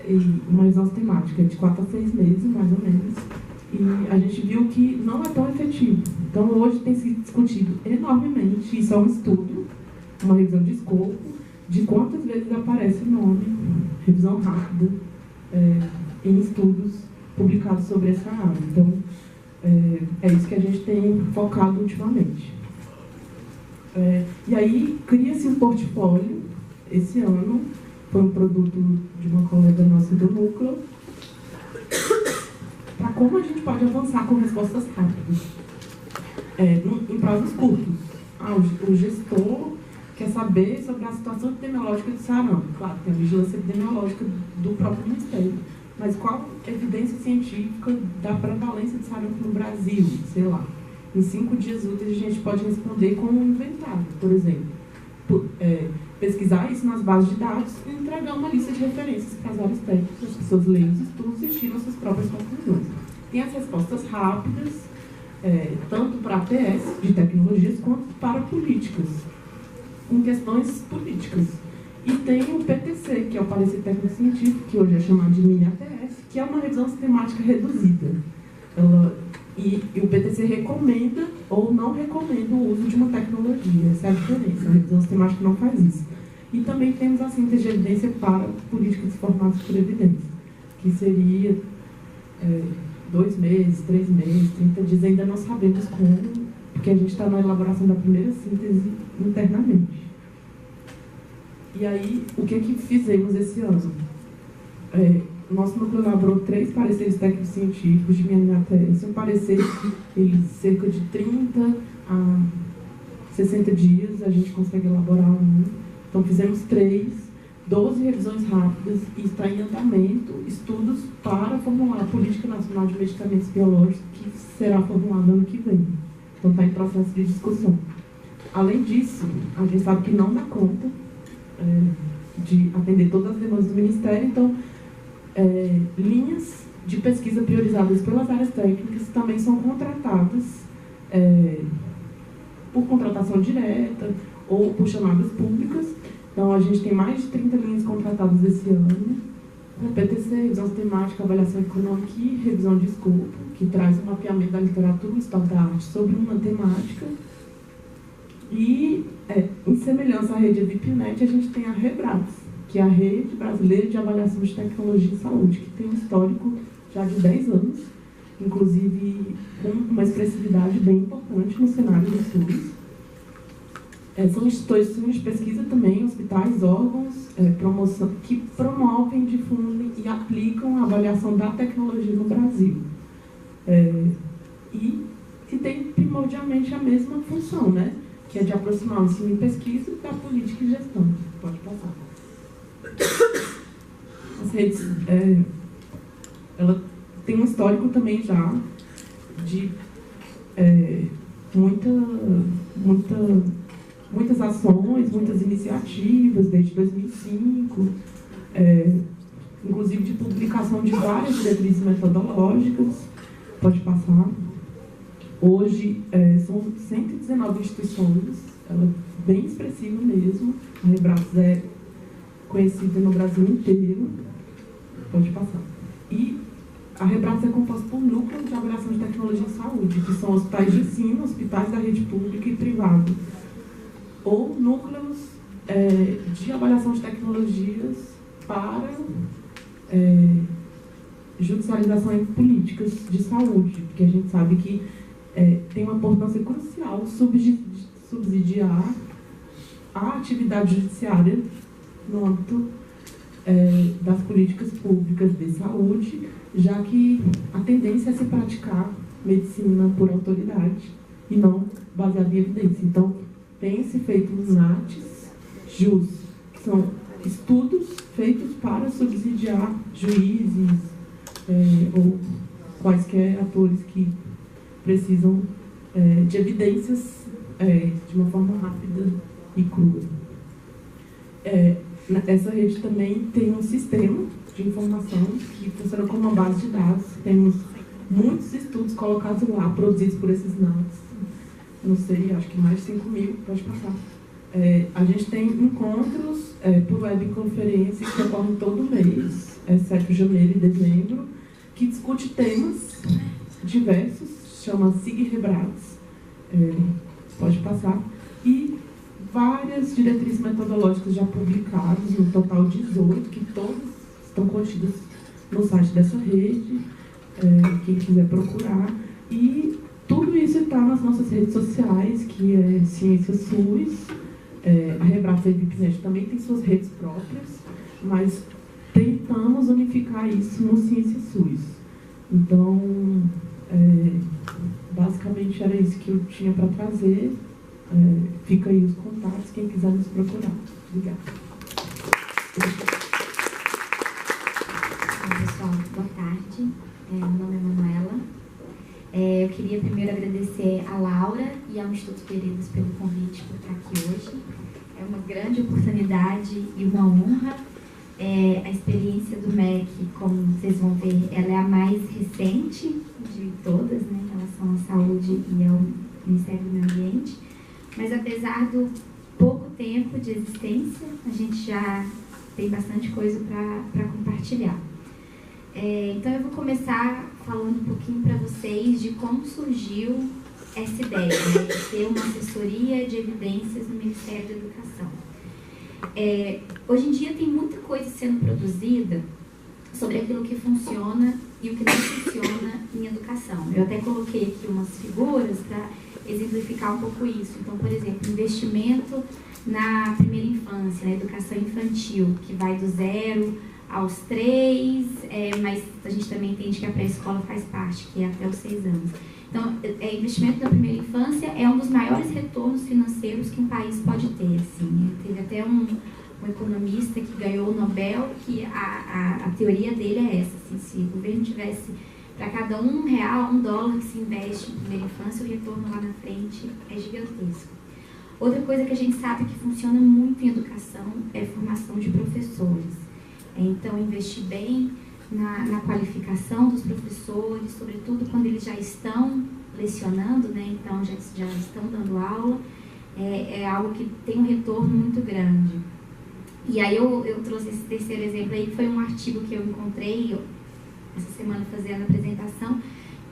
e uma revisão temática de 4 a 6 meses, mais ou menos, e a gente viu que não é tão efetivo. Então, hoje tem sido discutido enormemente, isso é um estudo, uma revisão de escopo, de quantas vezes aparece o nome, revisão rápida, em estudos publicados sobre essa área. Então, é isso que a gente tem focado ultimamente. E aí, cria-se um portfólio, esse ano, foi um produto de uma colega nossa do núcleo, para como a gente pode avançar com respostas rápidas, em prazos curtos. O gestor quer saber sobre a situação epidemiológica do sarampo. Claro, tem a vigilância epidemiológica do próprio Ministério, mas qual evidência científica da prevalência de sarampo no Brasil, sei lá. Em 5 dias úteis a gente pode responder com um inventário, por exemplo. Pesquisar isso nas bases de dados e entregar uma lista de referências para as áreas técnicas, as pessoas leem os estudos e tiram suas próprias conclusões. Tem as respostas rápidas, tanto para ATS, de tecnologias, quanto para políticas, com questões políticas. E tem o PTC, que é o Parecer Técnico-Científico, que hoje é chamado de mini ATS, que é uma revisão sistemática reduzida. E o PTC recomenda ou não recomenda o uso de uma tecnologia. Essa é a diferença. A revisão sistemática não faz isso. E também temos a síntese de evidência para políticas formadas por evidência, que seria 2 meses, 3 meses, 30 dias. Ainda não sabemos como, porque a gente está na elaboração da primeira síntese internamente. E aí, o que fizemos esse ano? Nosso núcleo elaborou 3 pareceres técnicos científicos de minha ATS. Um parecer, cerca de 30 a 60 dias, a gente consegue elaborar um. Então, fizemos 3, 12 revisões rápidas e está em andamento estudos para formular a Política Nacional de Medicamentos Biológicos, que será formulada ano que vem. Então, está em processo de discussão. Além disso, a gente sabe que não dá conta de atender todas as demandas do Ministério, então, linhas de pesquisa priorizadas pelas áreas técnicas também são contratadas por contratação direta ou por chamadas públicas. Então, a gente tem mais de 30 linhas contratadas esse ano, com PTC, revisão sistemática, avaliação econômica e revisão de escopo, que traz um mapeamento da literatura e história da arte sobre uma temática. E, em semelhança à rede EVIPNet, a gente tem a REBRATS, que é a Rede Brasileira de Avaliação de Tecnologia e Saúde, que tem um histórico já de 10 anos, inclusive com uma expressividade bem importante no cenário de estudos. São instituições de pesquisa também, hospitais, órgãos, que promovem, difundem e aplicam a avaliação da tecnologia no Brasil. E que tem primordialmente a mesma função, né? Que é de aproximar o ensino e pesquisa da política e gestão. Pode passar. As redes, ela tem um histórico também já de muitas ações, muitas iniciativas desde 2005, inclusive de publicação de várias diretrizes metodológicas. Pode passar. Hoje são 119 instituições, ela é bem expressiva mesmo. A REBRATS é conhecida no Brasil inteiro. Pode passar. E a REBRATS é composta por núcleos de avaliação de tecnologia e saúde, que são hospitais de ensino, hospitais da rede pública e privada, ou núcleos de avaliação de tecnologias para judicialização em políticas de saúde, porque a gente sabe que tem uma importância crucial subsidiar a atividade judiciária no âmbito das políticas públicas de saúde, já que a tendência é se praticar medicina por autoridade e não baseada em evidência. Então, tem-se feito os NATs, JUS, que são estudos feitos para subsidiar juízes ou quaisquer atores que precisam de evidências de uma forma rápida e crua. Essa rede também tem um sistema de informação que funciona como uma base de dados. Temos muitos estudos colocados lá, produzidos por esses NATs. Não sei, acho que mais de 5.000, pode passar. A gente tem encontros por webconferência que ocorrem todo mês, exceto janeiro e dezembro, que discute temas diversos, chama SIG REBRATS, pode passar, e várias diretrizes metodológicas já publicadas, no total 18, que todas estão contidas no site dessa rede, quem quiser procurar. E tudo isso está nas nossas redes sociais, que é Ciência SUS. A REBRATS e a EVIPNet também tem suas redes próprias, mas tentamos unificar isso no Ciência SUS. Então, basicamente era isso que eu tinha para trazer. Fica aí os contatos, quem quiser nos procurar. Obrigada. Pessoal, boa tarde. Meu nome é Manuela. Eu queria primeiro agradecer a Laura e ao Instituto Veredas pelo convite por estar aqui hoje. É uma grande oportunidade e uma honra. A experiência do MEC, como vocês vão ver, ela é a mais recente de todas, né, em relação à saúde e ao Ministério do Meio Ambiente. Mas apesar do pouco tempo de existência, a gente já tem bastante coisa para compartilhar. Então eu vou começar falando um pouquinho para vocês de como surgiu essa ideia, né, de ter uma assessoria de evidências no Ministério da Educação. Hoje em dia tem muita coisa sendo produzida sobre aquilo que funciona e o que não funciona em educação. Eu até coloquei aqui umas figuras para exemplificar um pouco isso. Então, por exemplo, investimento na primeira infância, na educação infantil, que vai do 0 aos 3, mas a gente também entende que a pré-escola faz parte, que é até os 6 anos. Então, investimento na primeira infância é um dos maiores retornos financeiros que um país pode ter. Assim. Teve até um economista que ganhou o Nobel, que a teoria dele é essa. Assim, se o governo tivesse, para cada R$1, $1 que se investe em primeira infância, o retorno lá na frente é gigantesco. Outra coisa que a gente sabe que funciona muito em educação é a formação de professores. Então, investir bem na qualificação dos professores, sobretudo quando eles já estão lecionando, né? Então já estão dando aula, é algo que tem um retorno muito grande. E aí eu trouxe esse terceiro exemplo aí, que foi um artigo que eu encontrei essa semana fazendo a apresentação,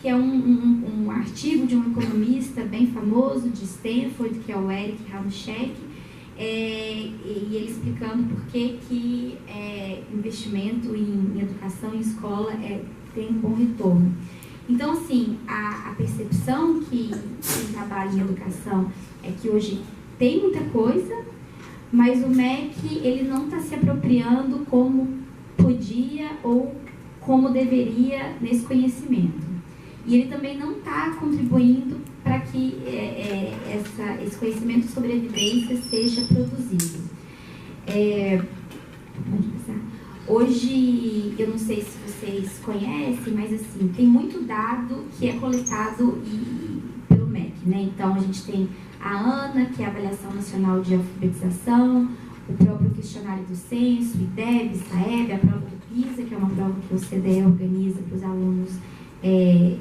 que é um artigo de um economista bem famoso de Stanford, que é o Eric Hanushek, e ele explicando por que investimento em educação, em escola, tem um bom retorno. Então, assim, a percepção que quem trabalha em educação é que hoje tem muita coisa, mas o MEC ele não está se apropriando como podia ou como deveria nesse conhecimento. E ele também não está contribuindo para que esse conhecimento sobre evidência seja produzido. Hoje, eu não sei se vocês conhecem, mas assim, tem muito dado que é coletado pelo MEC, né? Então, a gente tem a ANA, que é a Avaliação Nacional de Alfabetização, o próprio questionário do censo, IDEB, SAEB, a prova do PISA, que é uma prova que o CDE organiza para os alunos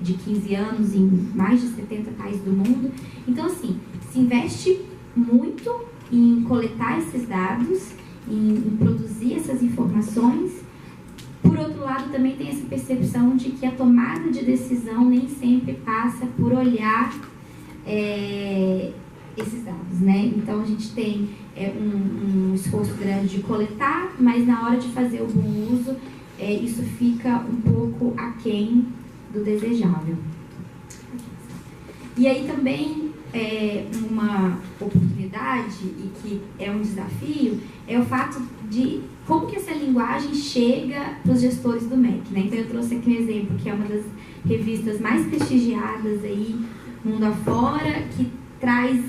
de 15 anos em mais de 70 países do mundo. Então, assim, se investe muito em coletar esses dados, em produzir essas informações. Por outro lado, também tem essa percepção de que a tomada de decisão nem sempre passa por olhar esses dados, né? Então, a gente tem um esforço grande de coletar, mas na hora de fazer o bom uso, isso fica um pouco aquém do desejável. E aí também uma oportunidade e que é um desafio é o fato de como que essa linguagem chega para os gestores do MEC, né? Então eu trouxe aqui um exemplo que é uma das revistas mais prestigiadas aí mundo afora, que traz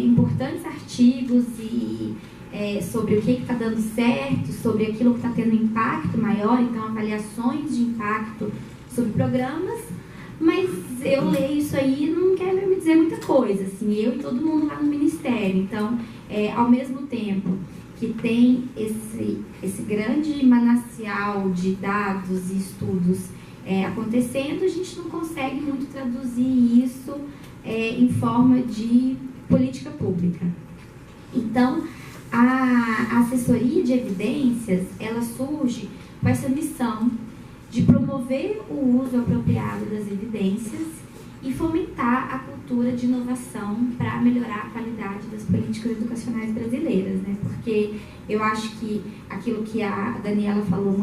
importantes artigos sobre o que está dando certo, sobre aquilo que está tendo impacto maior, então avaliações de impacto sobre programas, mas eu leio isso aí e não quero me dizer muita coisa, assim, eu e todo mundo lá no Ministério. Então, ao mesmo tempo que tem esse grande manancial de dados e estudos acontecendo, a gente não consegue muito traduzir isso em forma de política pública. Então, a assessoria de evidências, ela surge com essa missão de promover o uso apropriado das evidências e fomentar a cultura de inovação para melhorar a qualidade das políticas educacionais brasileiras, né? Porque eu acho que aquilo que a Daniela falou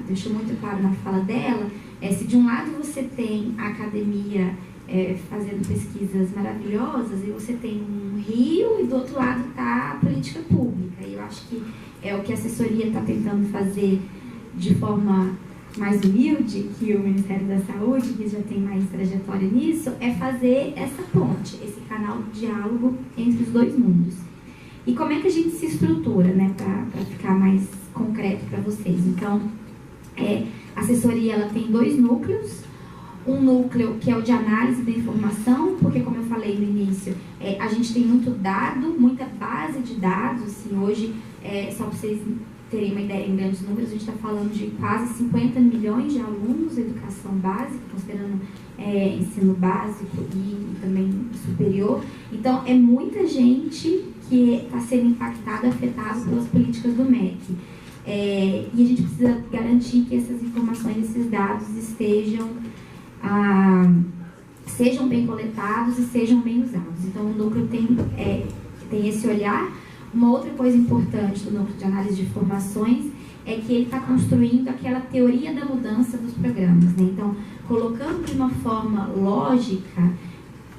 deixou muito claro na fala dela, se de um lado você tem a academia fazendo pesquisas maravilhosas e você tem um rio e do outro lado está a política pública. E eu acho que é o que a assessoria está tentando fazer de forma mais humilde que o Ministério da Saúde, que já tem mais trajetória nisso, é fazer essa ponte, esse canal de diálogo entre os dois mundos. E como é que a gente se estrutura, né, para ficar mais concreto para vocês? Então, a assessoria ela tem 2 núcleos. Um núcleo que é o de análise da informação, porque, como eu falei no início, a gente tem muito dado, muita base de dados. Assim, hoje, só para vocês terem uma ideia em grandes números, a gente está falando de quase 50 milhões de alunos de educação básica, considerando ensino básico e também superior. Então, é muita gente que está sendo impactada, afetada pelas políticas do MEC. E a gente precisa garantir que essas informações, esses dados sejam bem coletados e sejam bem usados. Então, o núcleo tem esse olhar. Uma outra coisa importante do núcleo de análise de informações é que ele está construindo aquela teoria da mudança dos programas, né? Então, colocando de uma forma lógica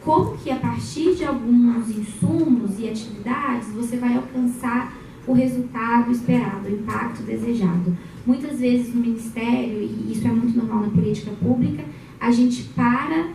como que a partir de alguns insumos e atividades você vai alcançar o resultado esperado, o impacto desejado. Muitas vezes no Ministério, e isso é muito normal na política pública, a gente para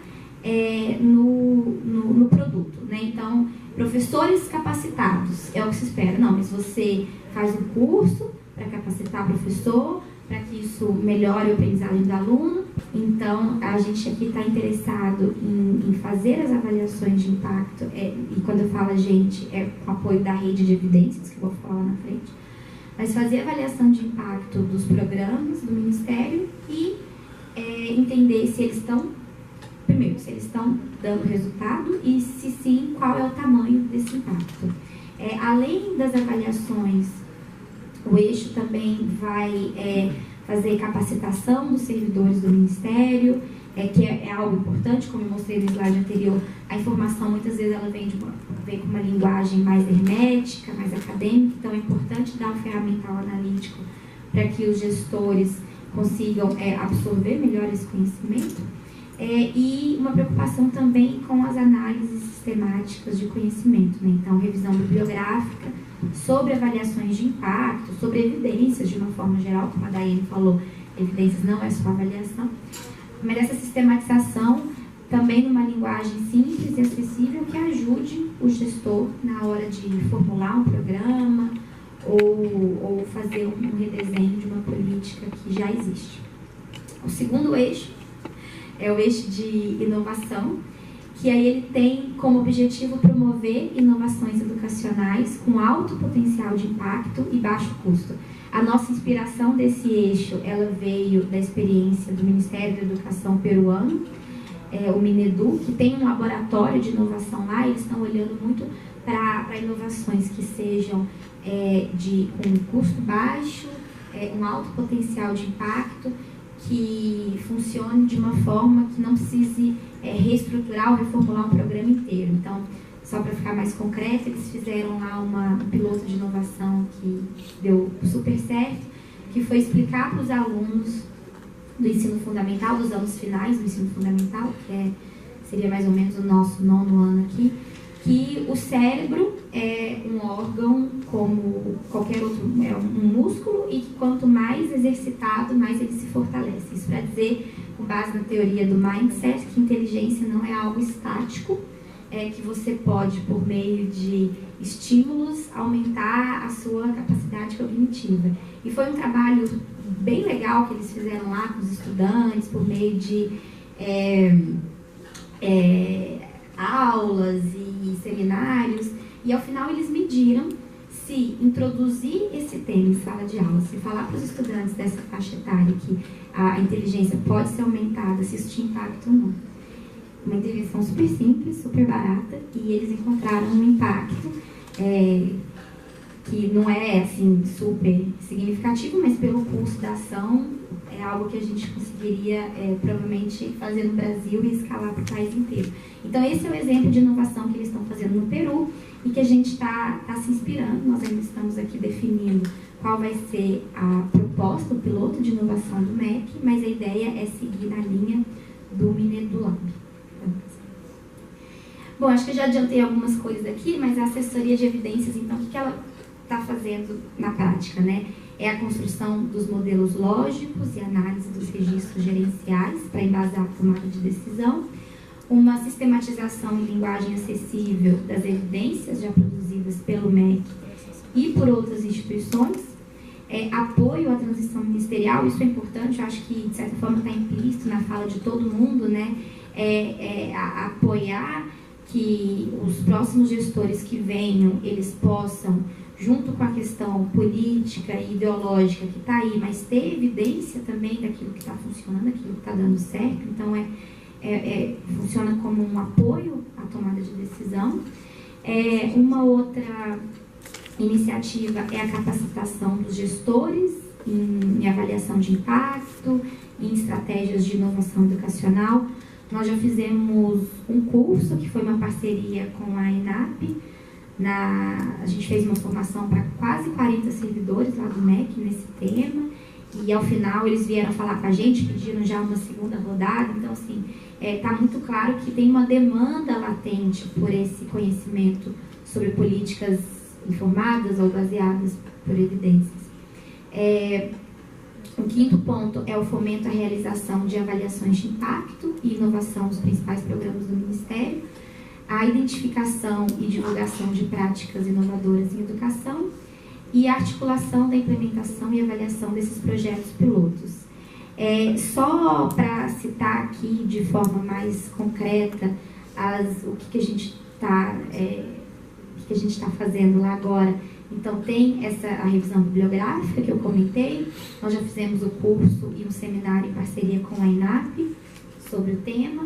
no produto, né? Então, professores capacitados, é o que se espera. Não, mas você faz um curso para capacitar o professor, para que isso melhore o aprendizagem do aluno. Então, a gente aqui está interessado em fazer as avaliações de impacto, e quando eu falo a gente, com apoio da rede de evidências, que eu vou falar na frente, mas fazer a avaliação de impacto dos programas do Ministério e entender se eles estão, primeiro, se eles estão dando resultado e, se sim, qual é o tamanho desse impacto. Além das avaliações O eixo também vai fazer capacitação dos servidores do Ministério, que é algo importante, como eu mostrei no slide anterior. A informação, muitas vezes, ela vem com uma linguagem mais hermética, mais acadêmica, então é importante dar um ferramental analítico para que os gestores consigam absorver melhor esse conhecimento. E uma preocupação também com as análises sistemáticas de conhecimento, né? Então, revisão bibliográfica sobre avaliações de impacto, sobre evidências de uma forma geral, como a Daiane falou, evidências não é só avaliação, mas essa sistematização também numa linguagem simples e acessível que ajude o gestor na hora de formular um programa ou fazer um redesenho de uma política que já existe. O segundo eixo é o eixo de inovação, que aí ele tem como objetivo promover inovações educacionais com alto potencial de impacto e baixo custo. A nossa inspiração desse eixo, ela veio da experiência do Ministério da Educação peruano, o Minedu, que tem um laboratório de inovação lá. Eles estão olhando muito para inovações que sejam com custo baixo, um alto potencial de impacto, que funcione de uma forma que não precise reestruturar ou reformular um programa inteiro. Então, só para ficar mais concreto, eles fizeram lá um piloto de inovação que deu super certo, que foi explicar para os alunos do ensino fundamental, dos anos finais do ensino fundamental, que seria mais ou menos o nosso 9º ano aqui, que o cérebro é um órgão como qualquer outro, é um músculo, e que quanto mais exercitado, mais ele se fortalece. Isso para dizer, com base na teoria do mindset, que inteligência não é algo estático, que você pode, por meio de estímulos, aumentar a sua capacidade cognitiva. E foi um trabalho bem legal que eles fizeram lá com os estudantes, por meio de aulas e seminários, e ao final eles mediram se introduzir esse tema em sala de aula, se falar para os estudantes dessa faixa etária que a inteligência pode ser aumentada, se isso tinha impacto ou não. Uma intervenção super simples, super barata, e eles encontraram um impacto que não é assim super significativo, mas pelo custo da ação é algo que a gente conseguiria provavelmente fazer no Brasil e escalar para o país inteiro. Então esse é o exemplo de inovação que eles estão fazendo no Peru e que a gente está se inspirando. Nós ainda estamos aqui definindo qual vai ser a proposta, o piloto de inovação do MEC, mas a ideia é seguir na linha do Minedu Lab. Bom, acho que eu já adiantei algumas coisas aqui, mas a assessoria de evidências, então, o que ela está fazendo na prática, né? É a construção dos modelos lógicos e análise dos registros gerenciais para embasar a tomada de decisão, uma sistematização em linguagem acessível das evidências já produzidas pelo MEC e por outras instituições, apoio à transição ministerial. Isso é importante, eu acho que de certa forma está implícito na fala de todo mundo, né? Apoiar que os próximos gestores que venham, eles possam, junto com a questão política e ideológica que está aí, mas ter evidência também daquilo que está funcionando, daquilo que está dando certo. Então, funciona como um apoio à tomada de decisão. Uma outra iniciativa é a capacitação dos gestores em avaliação de impacto, em estratégias de inovação educacional. Nós já fizemos um curso que foi uma parceria com a ENAP. A gente fez uma formação para quase 40 servidores lá do MEC nesse tema, e ao final eles vieram falar com a gente, pediram já uma segunda rodada. Então, assim, está muito claro que tem uma demanda latente por esse conhecimento sobre políticas informadas ou baseadas por evidências. O quinto ponto é o fomento à realização de avaliações de impacto e inovação dos principais programas do Ministério, a identificação e divulgação de práticas inovadoras em educação e a articulação da implementação e avaliação desses projetos pilotos. Só para citar aqui de forma mais concreta o que a gente está fazendo lá agora. Então, tem a revisão bibliográfica que eu comentei. Nós já fizemos o curso e um seminário em parceria com a ENAP sobre o tema.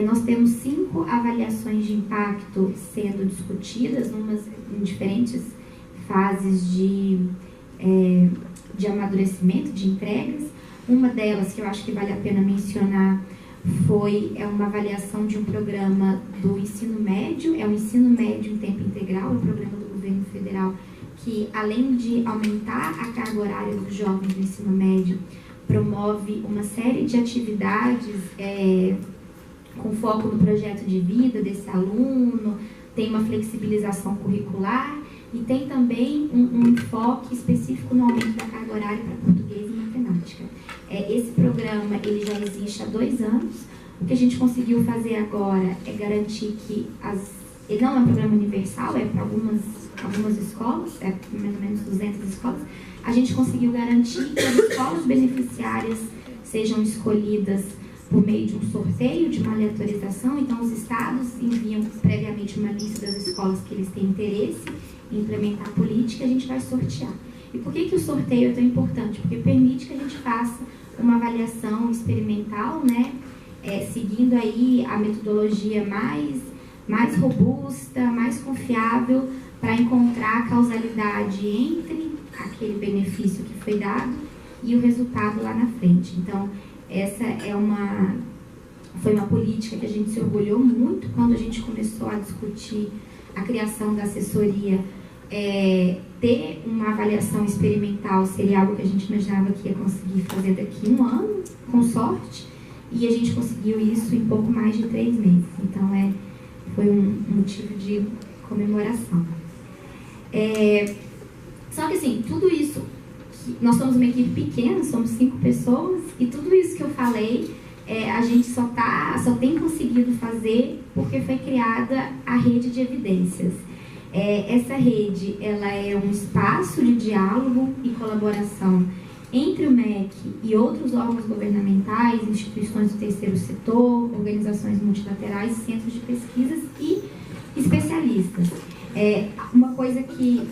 Nós temos 5 avaliações de impacto sendo discutidas, em diferentes fases de de amadurecimento, de entregas. Uma delas, que eu acho que vale a pena mencionar, é uma avaliação de um programa do ensino médio, é um ensino médio em tempo integral, é um programa do governo federal que, além de aumentar a carga horária dos jovens do ensino médio, promove uma série de atividades com foco no projeto de vida desse aluno, tem uma flexibilização curricular e tem também um enfoque específico no aumento da carga horária para português e matemática. Esse programa ele já existe há 2 anos. O que a gente conseguiu fazer agora é garantir que ele não é um programa universal, é para algumas escolas, é mais ou menos 200 escolas. A gente conseguiu garantir que as escolas beneficiárias sejam escolhidas por meio de um sorteio, de uma aleatorização. Então, os estados enviam previamente uma lista das escolas que eles têm interesse em implementar a política e a gente vai sortear. E por que o sorteio é tão importante? Porque permite que a gente faça uma avaliação experimental, né? Seguindo aí a metodologia mais robusta, mais confiável, para encontrar a causalidade entre aquele benefício que foi dado e o resultado lá na frente. Então, essa foi uma política que a gente se orgulhou muito quando a gente começou a discutir a criação da assessoria. Ter uma avaliação experimental seria algo que a gente imaginava que ia conseguir fazer daqui 1 ano, com sorte, e a gente conseguiu isso em pouco mais de 3 meses. Então, foi um motivo de comemoração. Só que, assim, tudo isso, nós somos uma equipe pequena, somos 5 pessoas, e tudo isso que eu falei, a gente só tem conseguido fazer porque foi criada a rede de evidências. Essa rede, ela é um espaço de diálogo e colaboração entre o MEC e outros órgãos governamentais, instituições do terceiro setor, organizações multilaterais, centros de pesquisas e especialistas. Uma coisa que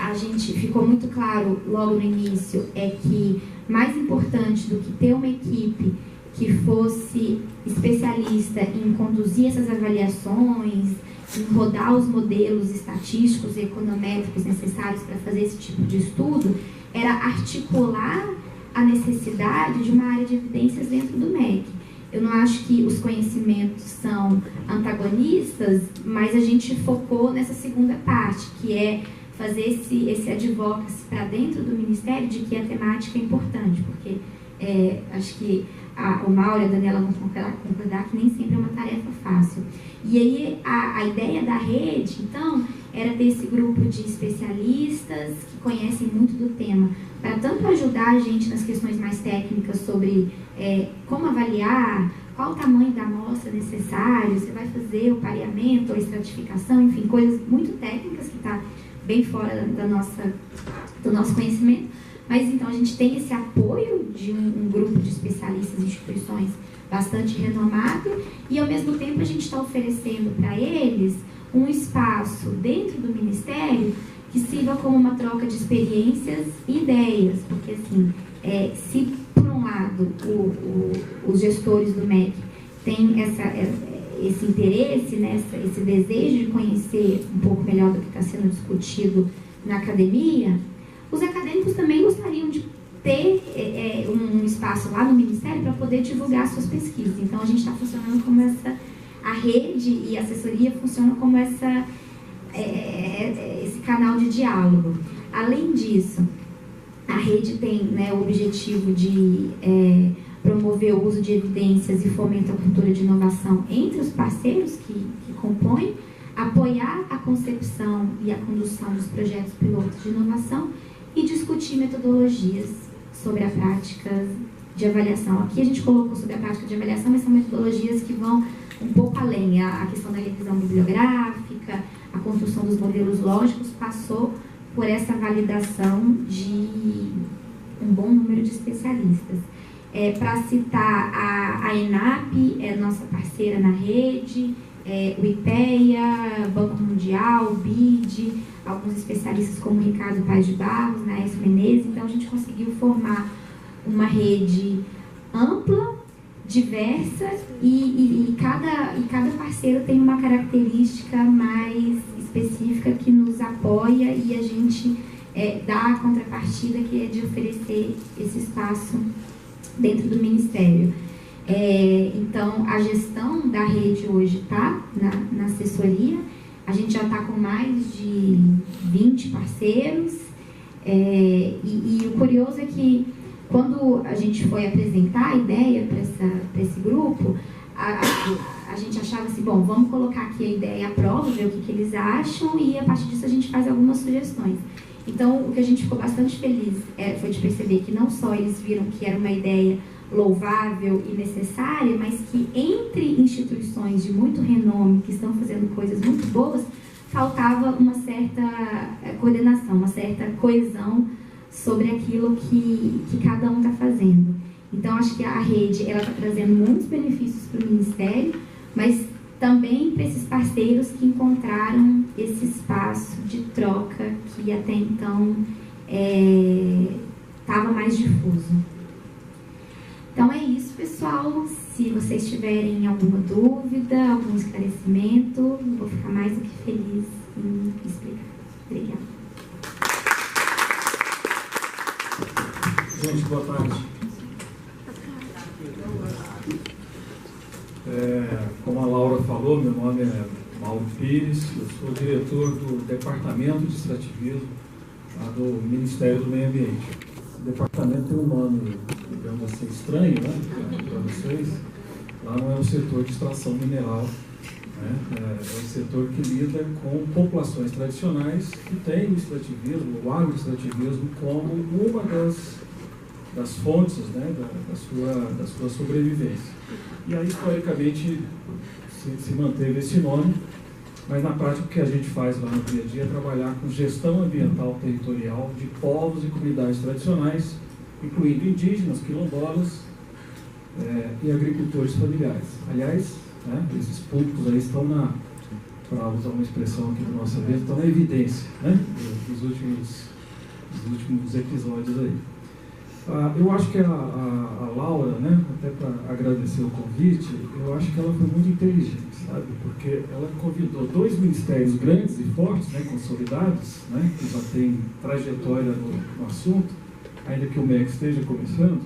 a gente ficou muito claro logo no início é que mais importante do que ter uma equipe que fosse especialista em conduzir essas avaliações, em rodar os modelos estatísticos e econométricos necessários para fazer esse tipo de estudo, era articular a necessidade de uma área de evidências dentro do MEC. Eu não acho que os conhecimentos são antagonistas, mas a gente focou nessa segunda parte, que é fazer esse advocacy para dentro do Ministério de que a temática é importante, porque acho que o Mauro e a Daniela vão concordar que nem sempre é uma tarefa fácil. E aí a ideia da rede, então, era ter esse grupo de especialistas que conhecem muito do tema, para tanto ajudar a gente nas questões mais técnicas sobre como avaliar, qual o tamanho da amostra necessário, você vai fazer o pareamento ou a estratificação, enfim, coisas muito técnicas que está bem fora do nosso conhecimento. Mas então a gente tem esse apoio de um grupo de especialistas e instituições bastante renomado e ao mesmo tempo a gente está oferecendo para eles um espaço dentro do Ministério que sirva como uma troca de experiências e ideias, porque assim, se por um lado os gestores do MEC têm esse interesse, né, esse desejo de conhecer um pouco melhor do que está sendo discutido na academia, os acadêmicos também gostariam de ter um espaço lá no Ministério para poder divulgar suas pesquisas. Então, a gente está funcionando como a rede e a assessoria funcionam como esse canal de diálogo. Além disso, a rede tem, né, o objetivo de promover o uso de evidências e fomenta a cultura de inovação entre os parceiros que compõem, apoiar a concepção e a condução dos projetos pilotos de inovação e discutir metodologias sobre a prática de avaliação. Aqui a gente colocou sobre a prática de avaliação, mas são metodologias que vão um pouco além. A questão da revisão bibliográfica, a construção dos modelos lógicos passou por essa validação de um bom número de especialistas. Para citar, a ENAP é nossa parceira na rede, o IPEA, Banco Mundial, o BID, alguns especialistas como Ricardo Paes de Barros, Naércio Menezes. Então, a gente conseguiu formar uma rede ampla, diversa e cada parceiro tem uma característica mais específica que nos apoia e a gente da contrapartida que é de oferecer esse espaço dentro do Ministério. Então, a gestão da rede hoje está na assessoria, a gente já está com mais de 20 parceiros, e o curioso é que quando a gente foi apresentar a ideia para esse grupo, a gente achava assim, bom, vamos colocar aqui a ideia à prova, ver o que eles acham, e a partir disso a gente faz algumas sugestões. Então, o que a gente ficou bastante feliz foi de perceber que não só eles viram que era uma ideia louvável e necessária, mas que entre instituições de muito renome, que estão fazendo coisas muito boas, faltava uma certa coordenação, uma certa coesão sobre aquilo que cada um está fazendo. Então, acho que a rede está trazendo muitos benefícios para o Ministério, mas também para esses parceiros que encontraram esse espaço de troca que até então estava mais difuso. Então é isso, pessoal. Se vocês tiverem alguma dúvida, algum esclarecimento, eu vou ficar mais do que feliz em explicar. Obrigada. Gente, boa tarde. Como a Laura falou, meu nome é Mauro Pires, eu sou diretor do Departamento de Extrativismo do Ministério do Meio Ambiente. O departamento tem um nome, digamos assim, estranho, né, para vocês. Lá não é o setor de extração mineral, né, é o setor que lida com populações tradicionais que tem o extrativismo, o agroextrativismo, como uma das fontes, né, da sua sobrevivência. E aí, historicamente, se manteve esse nome, mas na prática o que a gente faz lá no dia a dia é trabalhar com gestão ambiental territorial de povos e comunidades tradicionais, incluindo indígenas, quilombolas e agricultores familiares. Aliás, né, esses públicos aí estão para usar uma expressão aqui do nosso evento, estão na evidência, né, dos últimos episódios aí. Eu acho que a Laura, né, até para agradecer o convite, eu acho que ela foi muito inteligente, sabe? Porque ela convidou 2 ministérios grandes e fortes, né, consolidados, né, que já têm trajetória no assunto, ainda que o MEC esteja começando,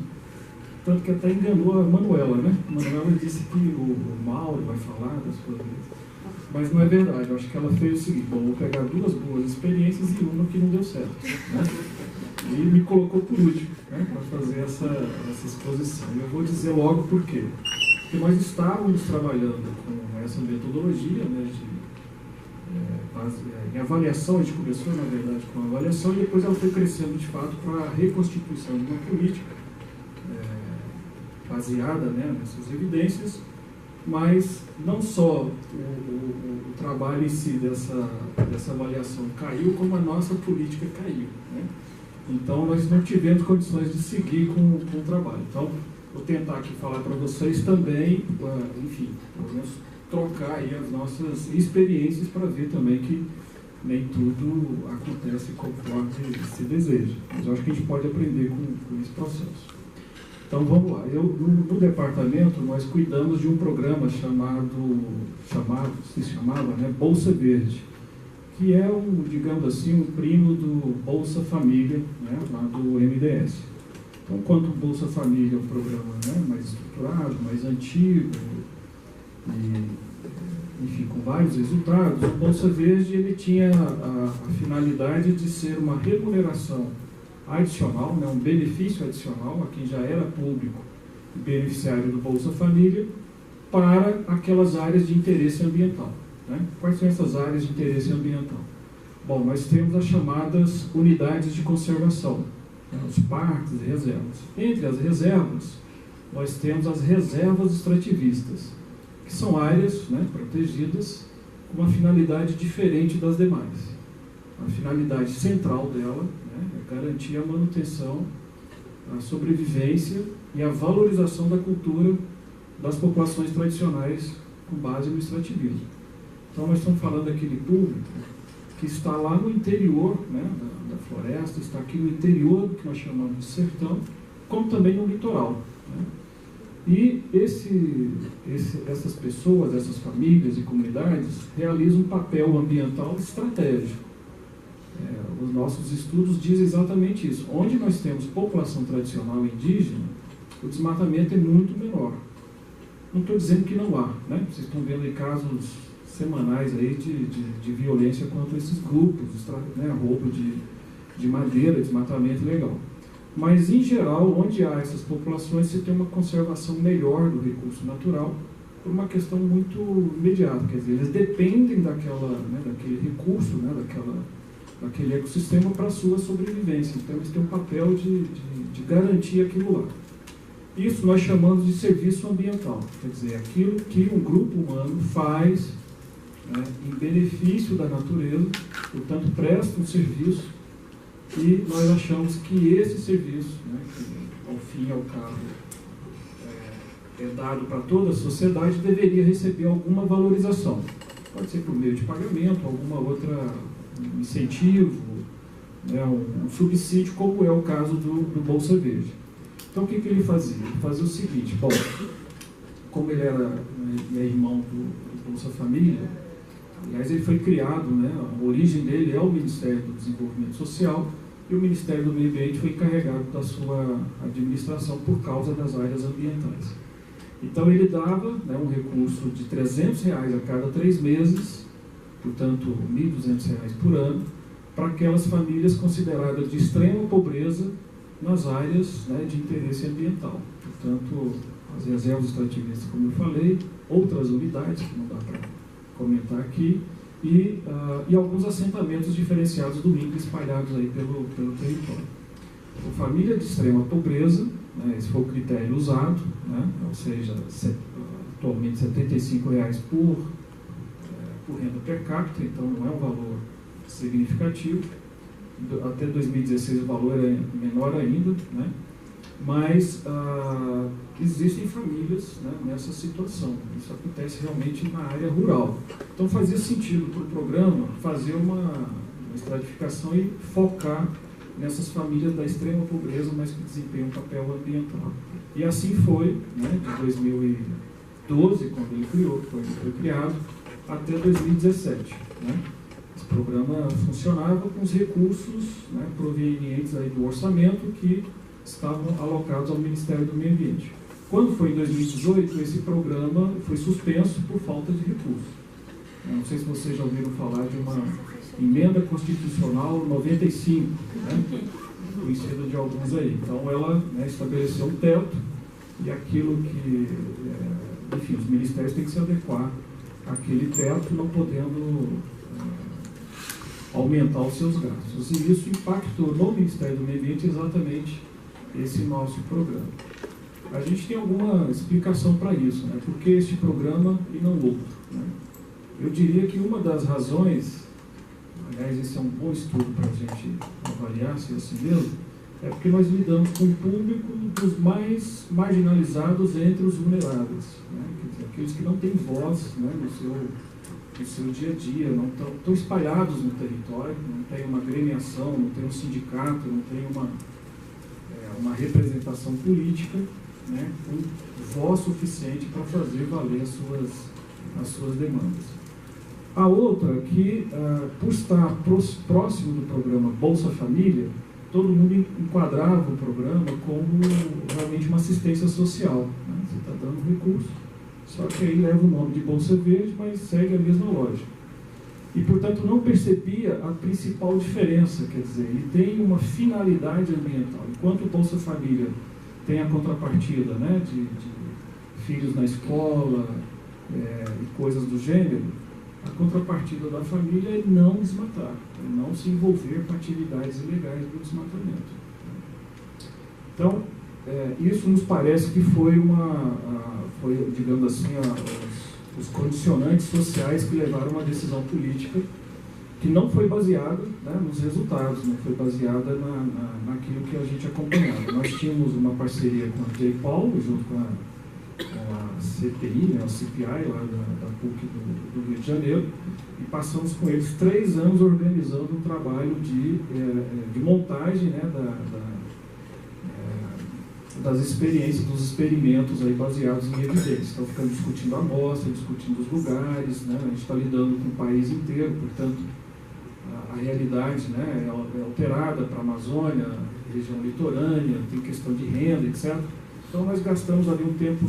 tanto que até enganou a Manuela, né? A Manuela disse que o Mauro vai falar das coisas, mas não é verdade. Eu acho que ela fez o seguinte: bom, vou pegar 2 boas experiências e uma que não deu certo, né? E me colocou por último, né, para fazer essa exposição. Eu vou dizer logo por quê. Porque nós estávamos trabalhando com essa metodologia, né, em avaliação. A gente começou, na verdade, com a avaliação, e depois ela foi crescendo, de fato, para a reconstituição de uma política baseada, né, nessas evidências, mas não só o trabalho em si dessa avaliação caiu, como a nossa política caiu, né? Então, nós não tivemos condições de seguir com o trabalho. Então, vou tentar aqui falar para vocês também, enfim, pelo menos trocar aí as nossas experiências para ver também que nem tudo acontece conforme se deseja. Mas eu acho que a gente pode aprender com esse processo. Então, vamos lá. No departamento, nós cuidamos de um programa se chamava, né, Bolsa Verde, que é digamos assim, um primo do Bolsa Família, né, lá do MDS. Então, enquanto o Bolsa Família é um programa, né, mais estruturado, mais antigo, e, enfim, com vários resultados, o Bolsa Verde ele tinha a finalidade de ser uma remuneração adicional, né, um benefício adicional a quem já era público e beneficiário do Bolsa Família para aquelas áreas de interesse ambiental. Né? Quais são essas áreas de interesse ambiental? Bom, nós temos as chamadas unidades de conservação, né, os parques e reservas. Entre as reservas, nós temos as reservas extrativistas, que são áreas, né, protegidas com uma finalidade diferente das demais. A finalidade central dela, né, é garantir a manutenção, a sobrevivência e a valorização da cultura das populações tradicionais com base no extrativismo. Então, nós estamos falando daquele público que está lá no interior, né, da floresta, está aqui no interior do que nós chamamos de sertão, como também no litoral, né? E essas pessoas, essas famílias e comunidades realizam um papel ambiental estratégico. os nossos estudos dizem exatamente isso. Onde nós temos população tradicional indígena, o desmatamento é muito menor. Não estou dizendo que não há, né? Vocês estão vendo aí casos semanais aí de violência contra esses grupos, né? Roubo de madeira, desmatamento ilegal. Mas, em geral, onde há essas populações, você tem uma conservação melhor do recurso natural, por uma questão muito imediata. Quer dizer, eles dependem daquele recurso, né? daquele ecossistema para a sua sobrevivência. Então, eles têm um papel de garantir aquilo lá. Isso nós chamamos de serviço ambiental, quer dizer, aquilo que um grupo humano faz, né, em benefício da natureza, portanto, presta um serviço, e nós achamos que esse serviço, né, que ao fim e ao cabo é dado para toda a sociedade, deveria receber alguma valorização. Pode ser por meio de pagamento, alguma outra incentivo, né, um subsídio, como é o caso do Bolsa Verde. Então, o que ele fazia? Ele fazia o seguinte: bom, como ele é irmão do Bolsa Família, aliás, ele foi criado, né, a origem dele é o Ministério do Desenvolvimento Social, e o Ministério do Meio Ambiente foi encarregado da sua administração por causa das áreas ambientais. Então, ele dava, né, um recurso de R$300 a cada 3 meses, portanto, R$1.200 por ano, para aquelas famílias consideradas de extrema pobreza nas áreas, né, de interesse ambiental. Portanto, as reservas extrativistas, como eu falei, outras unidades, que não dá para comentar aqui, e alguns assentamentos diferenciados do INCRA espalhados aí pelo território. Então, família de extrema pobreza, né, esse foi o critério usado, né, ou seja, atualmente R$75 por renda per capita, então não é um valor significativo. Até 2016 o valor é menor ainda, né? Mas existem famílias, né, nessa situação. Isso acontece realmente na área rural. Então fazia sentido para o programa fazer uma estratificação e focar nessas famílias da extrema pobreza, mas que desempenham um papel ambiental. E assim foi, né, de 2012, quando ele foi criado, até 2017. Né? Esse programa funcionava com os recursos, né, provenientes aí do orçamento que estavam alocados ao Ministério do Meio Ambiente. Quando foi em 2018, esse programa foi suspenso por falta de recursos. Não sei se vocês já ouviram falar de uma emenda constitucional 95, né, conhecida de alguns aí. Então ela, né, estabeleceu um teto, e aquilo que, enfim, os ministérios têm que se adequar àquele teto, não podendo aumentar os seus gastos. E isso impactou no Ministério do Meio Ambiente exatamente esse nosso programa. A gente tem alguma explicação para isso, né? Por que este programa e não outro, né? Eu diria que uma das razões, aliás, esse é um bom estudo para a gente avaliar se é assim mesmo, é porque nós lidamos com um público dos mais marginalizados entre os vulneráveis, né? Quer dizer, aqueles que não têm voz, né, no seu dia a dia, não estão espalhados no território, não tem uma agremiação, não tem um sindicato, não tem uma representação política, né, com voz suficiente para fazer valer as suas demandas. A outra, que por estar próximo do programa Bolsa Família, todo mundo enquadrava o programa como realmente uma assistência social, né? Você está dando recurso, só que aí leva o nome de Bolsa Verde, mas segue a mesma lógica. E, portanto, não percebia a principal diferença, quer dizer, ele tem uma finalidade ambiental. Enquanto o Bolsa Família tem a contrapartida, né, de filhos na escola e coisas do gênero, a contrapartida da família é não desmatar, é não se envolver com atividades ilegais do desmatamento. Então, isso nos parece que foi digamos assim, os condicionantes sociais que levaram a uma decisão política que não foi baseada, né, nos resultados, não foi baseada naquilo que a gente acompanhava. Nós tínhamos uma parceria com a J-PAL, junto com a CPI, né, a CPI, lá da PUC do Rio de Janeiro, e passamos com eles 3 anos organizando um trabalho de montagem, né, das experiências, dos experimentos aí baseados em evidências. Então, ficamos discutindo a amostra, discutindo os lugares, né? A gente está lidando com o país inteiro, portanto, a realidade, né, é alterada para a Amazônia, região litorânea, tem questão de renda, etc. Então nós gastamos ali um tempo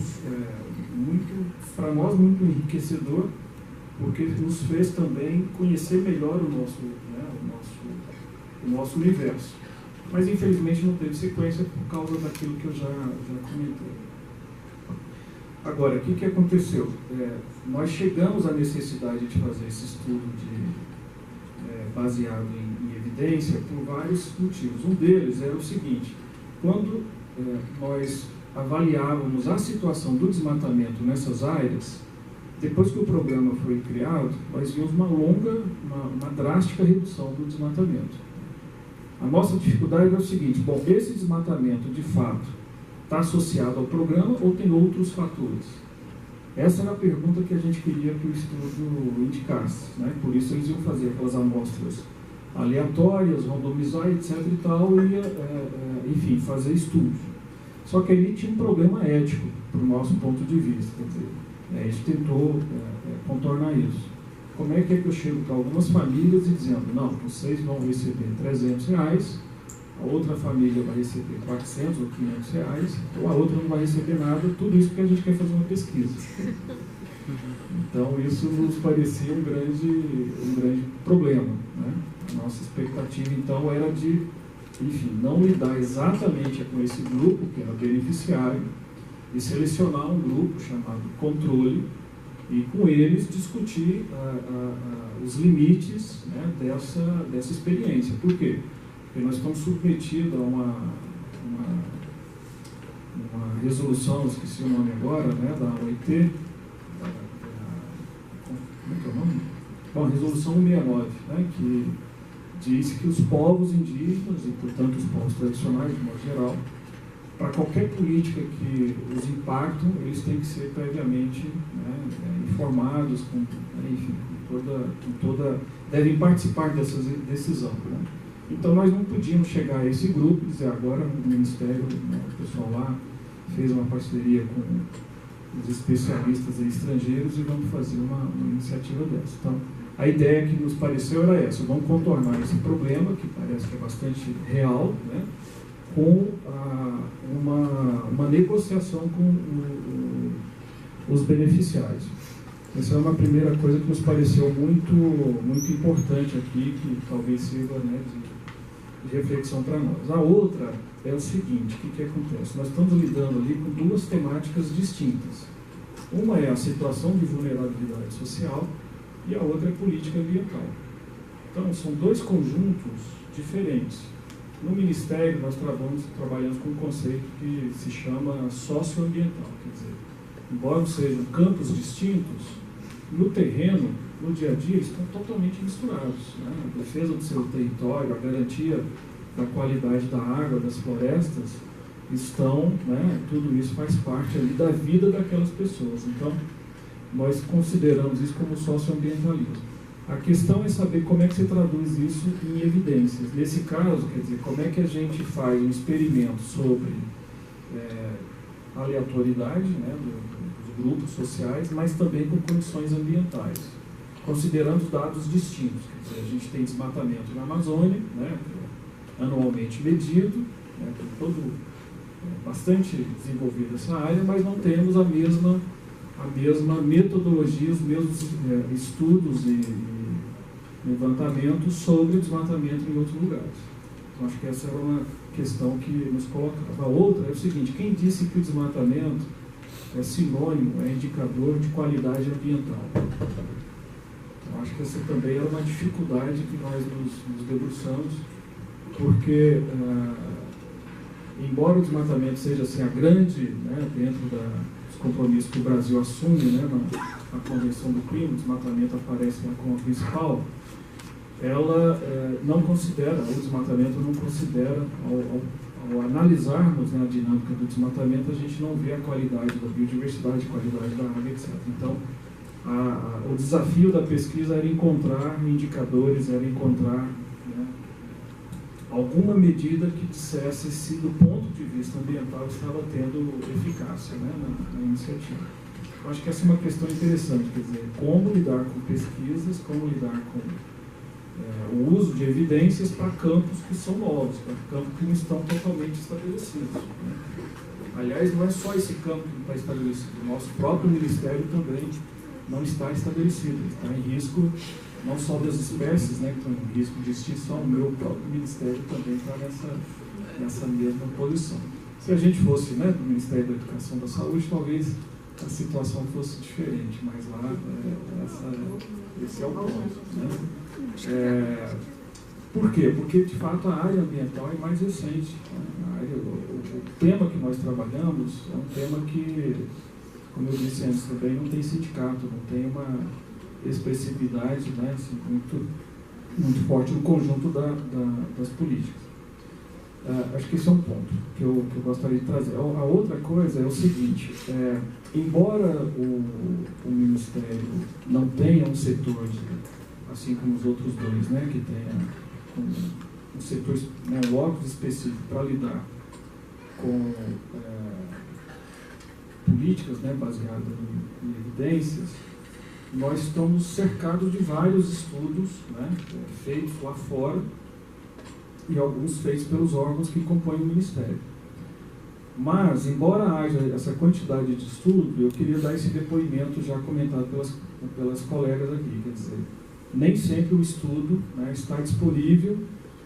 para nós, muito enriquecedor, porque nos fez também conhecer melhor o nosso universo. Mas infelizmente não teve sequência por causa daquilo que eu já comentei. Agora, o que aconteceu? Nós chegamos à necessidade de fazer esse estudo baseado em evidência por vários motivos. Um deles era o seguinte: quando nós avaliávamos a situação do desmatamento nessas áreas, depois que o programa foi criado, nós vimos uma drástica redução do desmatamento. A nossa dificuldade é o seguinte: bom, esse desmatamento de fato está associado ao programa ou tem outros fatores? Essa era a pergunta que a gente queria que o estudo indicasse, né? Por isso eles iam fazer aquelas amostras aleatórias, randomizar, etc. e tal, e enfim, fazer estudos. Só que aí tinha um problema ético, para o nosso ponto de vista. Quer dizer, a gente tentou contornar isso. Como é que eu chego para algumas famílias e dizendo: não, vocês vão receber R$300, a outra família vai receber R$400 ou R$500, ou a outra não vai receber nada, tudo isso porque a gente quer fazer uma pesquisa. Então isso nos parecia um grande problema, né? A nossa expectativa então era de, enfim, não lidar exatamente com esse grupo, que era beneficiário, e selecionar um grupo chamado controle, e com eles discutir os limites, né, dessa experiência. Por quê? Porque nós estamos submetidos a uma resolução, esqueci o nome agora, né, da OIT, como é que é o nome? Bom, a resolução 169, né, que diz que os povos indígenas, e portanto os povos tradicionais, de modo geral, para qualquer política que os impactam, eles têm que ser previamente, né, informados, enfim, devem participar dessa decisão, né? Então nós não podíamos chegar a esse grupo e dizer: agora o Ministério, né, o pessoal lá fez uma parceria com os especialistas estrangeiros e vamos fazer uma iniciativa dessa. Então, a ideia que nos pareceu era essa: vamos contornar esse problema, que parece que é bastante real, né, com uma negociação com os beneficiários. Essa é uma primeira coisa que nos pareceu muito importante aqui, que talvez sirva, né, de reflexão para nós. A outra é o seguinte: o que acontece? Nós estamos lidando ali com duas temáticas distintas. Uma é a situação de vulnerabilidade social e a outra é política ambiental. Então, são dois conjuntos diferentes. No Ministério, nós trabalhamos com um conceito que se chama socioambiental. Quer dizer, embora sejam campos distintos, no terreno, no dia a dia, eles estão totalmente misturados, né? A defesa do seu território, a garantia da qualidade da água, das florestas, tudo isso faz parte ali da vida daquelas pessoas. Então, nós consideramos isso como socioambientalismo. A questão é saber como é que se traduz isso em evidências. Nesse caso, quer dizer, como é que a gente faz um experimento sobre aleatoriedade, né, dos grupos sociais, mas também com condições ambientais, considerando dados distintos. Quer dizer, a gente tem desmatamento na Amazônia, né, anualmente medido, né, bastante desenvolvida essa área, mas não temos a mesma metodologia, os mesmos estudos e levantamentos sobre o desmatamento em outros lugares. Então, acho que essa era uma questão que nos colocava. A outra é o seguinte: quem disse que o desmatamento é sinônimo, é indicador de qualidade ambiental? Então, acho que essa também era uma dificuldade que nós nos debruçamos, porque, embora o desmatamento seja assim, a grande, né, dentro dos compromissos que o Brasil assume, né, na Convenção do Clima, o desmatamento aparece lá como principal, ela não considera, o desmatamento não considera, ao analisarmos, né, a dinâmica do desmatamento, a gente não vê a qualidade da biodiversidade, a qualidade da água, etc. Então, o desafio da pesquisa era encontrar indicadores, era encontrar, né, alguma medida que dissesse se, do ponto de vista ambiental, estava tendo eficácia, né, na iniciativa. Eu acho que essa é uma questão interessante, quer dizer, como lidar com pesquisas, como lidar com o uso de evidências para campos que são novos, para campos que não estão totalmente estabelecidos, né? Aliás, não é só esse campo que está estabelecido, o nosso próprio Ministério também não está estabelecido, está em risco não só das espécies, né, que estão em risco de extinção, o meu próprio Ministério também está nessa mesma posição. Se a gente fosse, né, do Ministério da Educação e da Saúde, talvez a situação fosse diferente, mas lá esse é o ponto, né? Por quê? Porque, de fato, a área ambiental é mais recente. O tema que nós trabalhamos é um tema que, como eu disse antes também, não tem sindicato, não tem uma expressividade, né, assim, muito forte no conjunto das políticas. Acho que esse é um ponto que eu gostaria de trazer. A outra coisa é o seguinte, embora o Ministério não tenha um setor, assim como os outros dois, né, que tenha um setor, né, um órgão específico para lidar com políticas, né, baseadas em evidências, nós estamos cercados de vários estudos, né, feitos lá fora e alguns feitos pelos órgãos que compõem o Ministério. Mas, embora haja essa quantidade de estudo, eu queria dar esse depoimento já comentado pelas colegas aqui, quer dizer, nem sempre o estudo, né, está disponível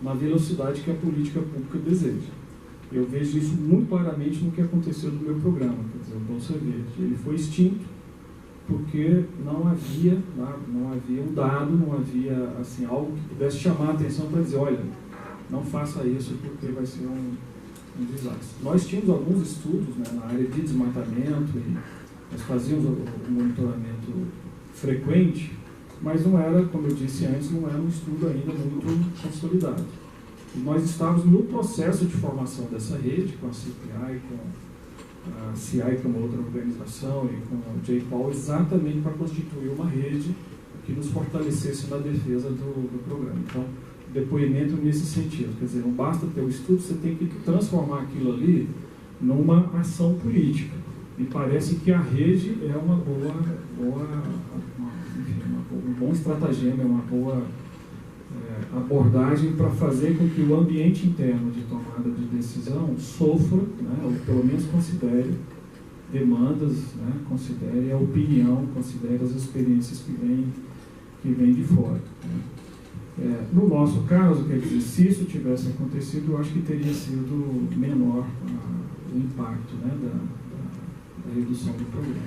na velocidade que a política pública deseja. Eu vejo isso muito claramente no que aconteceu no meu programa, quer dizer, o Bolsa Verde. Ele foi extinto porque não havia um dado, não havia assim, algo que pudesse chamar a atenção para dizer, olha, não faça isso porque vai ser um desastre. Nós tínhamos alguns estudos, né, na área de desmatamento, e nós fazíamos o monitoramento frequente, mas não era, como eu disse antes, não era um estudo ainda muito consolidado. E nós estávamos no processo de formação dessa rede, com a CPI, com a CI, que é uma outra organização, e com o J-PAL, exatamente para constituir uma rede que nos fortalecesse na defesa do programa. Então, depoimento nesse sentido, quer dizer, não basta ter o estudo, você tem que transformar aquilo ali numa ação política. E parece que a rede é um bom estratagema, é uma boa abordagem para fazer com que o ambiente interno de tomada de decisão sofra, né, ou pelo menos considere demandas, né, considere a opinião, considere as experiências que vêm de fora, né. No nosso caso, quer dizer, se isso tivesse acontecido, eu acho que teria sido menor o impacto, né, da redução do problema.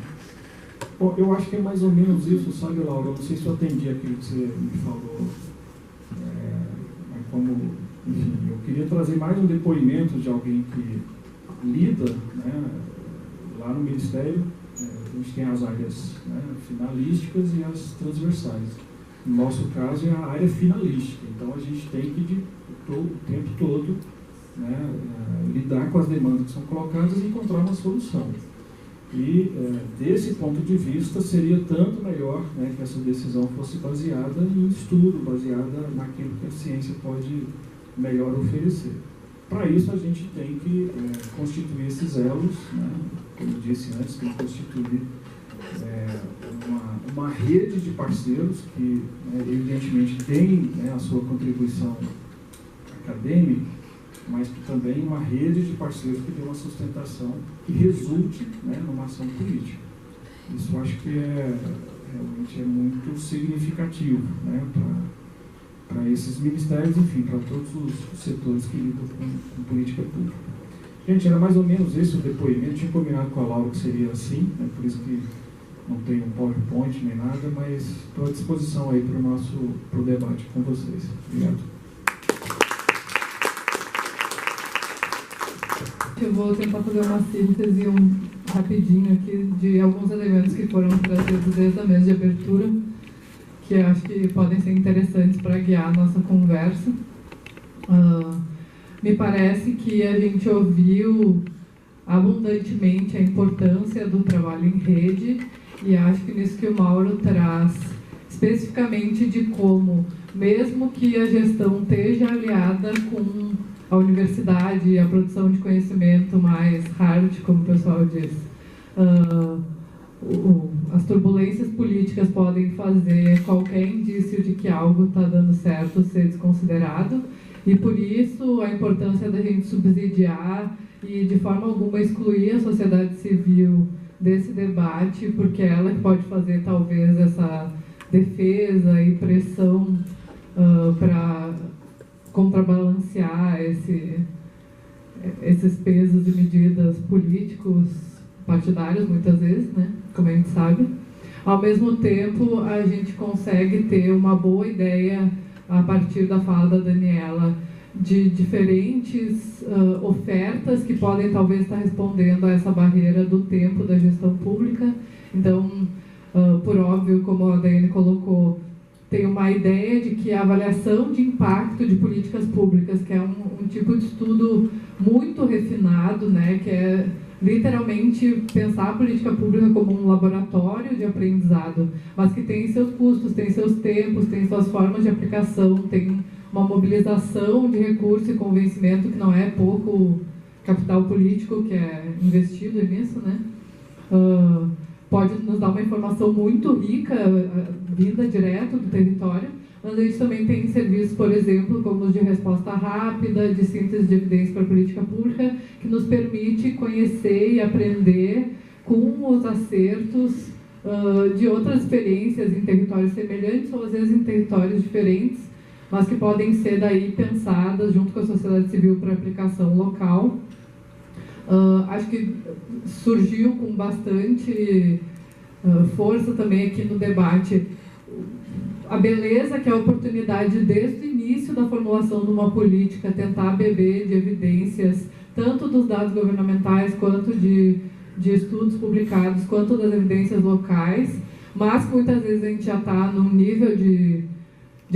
Bom, eu acho que é mais ou menos isso, sabe, Laura? Eu não sei se eu atendi aquilo que você me falou, mas como, enfim, eu queria trazer mais um depoimento de alguém que lida, né, lá no Ministério. A gente tem as áreas, né, finalísticas e as transversais. No nosso caso é a área finalística, então a gente tem que o tempo todo, né, lidar com as demandas que são colocadas e encontrar uma solução. E desse ponto de vista seria tanto melhor, né, que essa decisão fosse baseada em estudo, baseada naquilo que a ciência pode melhor oferecer. Para isso a gente tem que constituir esses elos, né, como eu disse antes, tem que constituir uma rede de parceiros que, né, evidentemente, tem, né, a sua contribuição acadêmica, mas que também uma rede de parceiros que dê uma sustentação que resulte, né, numa ação política. Isso eu acho que realmente é muito significativo, né, para esses ministérios, enfim, para todos os setores que lidam com política pública. Gente, era mais ou menos esse o depoimento. Tinha combinado com a Laura que seria assim, né, por isso que não tem um PowerPoint nem nada, mas estou à disposição aí para o debate com vocês. Obrigado. Eu vou tentar fazer uma síntese rapidinho aqui de alguns elementos que foram trazidos desde a mesa de abertura, que eu acho que podem ser interessantes para guiar a nossa conversa. Me parece que a gente ouviu abundantemente a importância do trabalho em rede, e acho que nisso que o Mauro traz, especificamente de como, mesmo que a gestão esteja aliada com a universidade e a produção de conhecimento mais hard, como o pessoal diz, as turbulências políticas podem fazer qualquer indício de que algo está dando certo ser desconsiderado, e por isso a importância da gente subsidiar e de forma alguma excluir a sociedade civil desse debate, porque é ela que pode fazer talvez essa defesa e pressão para contrabalancear esses pesos e medidas políticos partidários, muitas vezes, né? Como a gente sabe. Ao mesmo tempo, a gente consegue ter uma boa ideia, a partir da fala da Daniela, de diferentes ofertas que podem talvez estar respondendo a essa barreira do tempo da gestão pública. Então, por óbvio, como a Daiane colocou, tem uma ideia de que a avaliação de impacto de políticas públicas, que é um tipo de estudo muito refinado, né, que é literalmente pensar a política pública como um laboratório de aprendizado, mas que tem seus custos, tem seus tempos, tem suas formas de aplicação, tem uma mobilização de recurso e convencimento que não é pouco capital político que é investido nisso, né? Pode nos dar uma informação muito rica, vinda direto do território, mas a gente também tem serviços, por exemplo, como os de resposta rápida, de síntese de evidência para a política pública, que nos permite conhecer e aprender com os acertos de outras experiências em territórios semelhantes ou às vezes em territórios diferentes, mas que podem ser daí pensadas junto com a sociedade civil para aplicação local. Acho que surgiu com bastante força também aqui no debate a beleza que é a oportunidade desde o início da formulação de uma política tentar beber de evidências, tanto dos dados governamentais quanto de estudos publicados, quanto das evidências locais, mas que muitas vezes a gente já está num nível de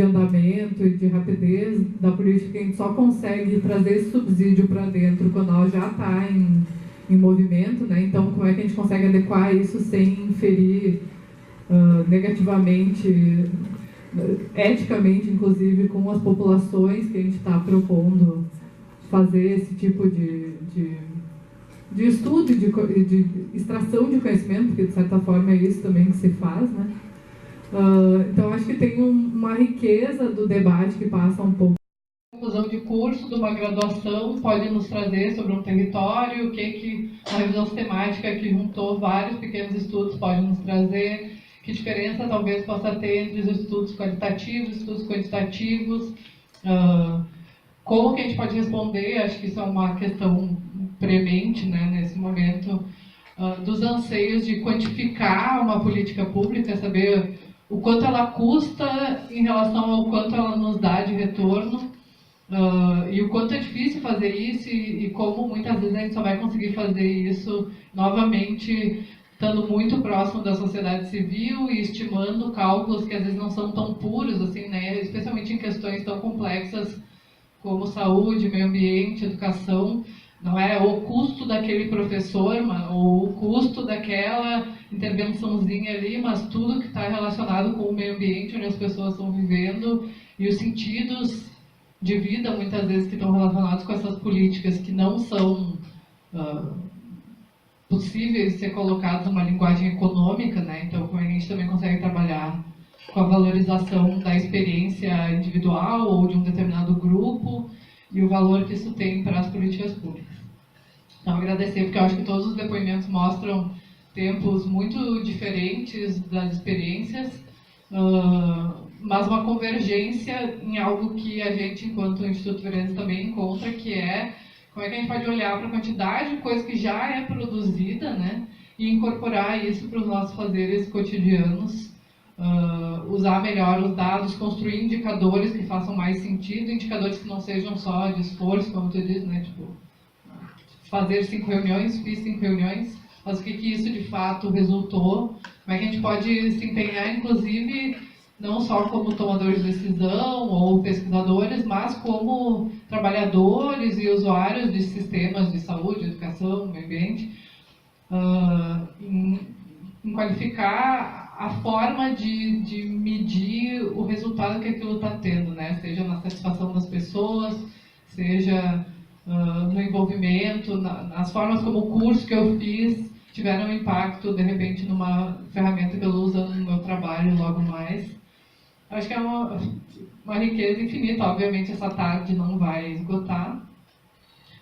andamento e de rapidez da política que a gente só consegue trazer esse subsídio para dentro quando ela já está em movimento, né? Então, como é que a gente consegue adequar isso sem inferir negativamente, eticamente, inclusive, com as populações que a gente está propondo fazer esse tipo de estudo e de extração de conhecimento, porque, de certa forma, é isso também que se faz, né? Então, acho que tem uma riqueza do debate que passa um pouco. A conclusão de curso de uma graduação pode nos trazer sobre um território, o que a revisão sistemática que juntou vários pequenos estudos pode nos trazer, que diferença talvez possa ter entre os estudos qualitativos, estudos quantitativos, como que a gente pode responder, acho que isso é uma questão premente, né, nesse momento, dos anseios de quantificar uma política pública, saber o quanto ela custa em relação ao quanto ela nos dá de retorno, e o quanto é difícil fazer isso e como muitas vezes a gente só vai conseguir fazer isso novamente estando muito próximo da sociedade civil e estimando cálculos que às vezes não são tão puros, assim, né? Especialmente em questões tão complexas como saúde, meio ambiente, educação. Não é o custo daquele professor, ou o custo daquela intervençãozinha ali, mas tudo que está relacionado com o meio ambiente onde as pessoas estão vivendo e os sentidos de vida, muitas vezes, que estão relacionados com essas políticas que não são possíveis de ser colocados numa linguagem econômica, né? Então, como a gente também consegue trabalhar com a valorização da experiência individual ou de um determinado grupo e o valor que isso tem para as políticas públicas. Então, agradecer, porque eu acho que todos os depoimentos mostram tempos muito diferentes das experiências, mas uma convergência em algo que a gente, enquanto Instituto Veredas, também encontra, que é como é que a gente pode olhar para a quantidade de coisa que já é produzida, né, e incorporar isso para os nossos fazeres cotidianos, usar melhor os dados, construir indicadores que façam mais sentido, indicadores que não sejam só de esforço, como tu diz, né, tipo, fazer 5 reuniões, fiz 5 reuniões, mas o que isso de fato resultou, como é que a gente pode se empenhar, inclusive, não só como tomadores de decisão ou pesquisadores, mas como trabalhadores e usuários de sistemas de saúde, educação, meio ambiente, em qualificar a forma de medir o resultado que aquilo está tendo, né? Seja na satisfação das pessoas, seja no envolvimento, nas formas como o curso que eu fiz tiveram impacto, de repente, numa ferramenta que eu estou usando no meu trabalho logo mais. Acho que é uma riqueza infinita. Obviamente, essa tarde não vai esgotar,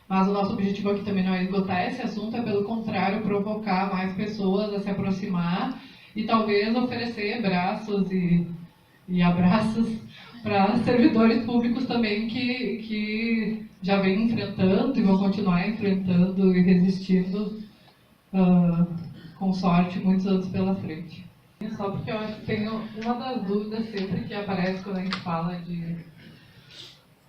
mas o nosso objetivo aqui também não é esgotar esse assunto, é, pelo contrário, provocar mais pessoas a se aproximar e talvez oferecer braços e abraços para servidores públicos também que já vêm enfrentando e vão continuar enfrentando e resistindo, com sorte, muitos anos pela frente. Só porque eu acho que tem uma das dúvidas sempre que aparece quando a gente fala de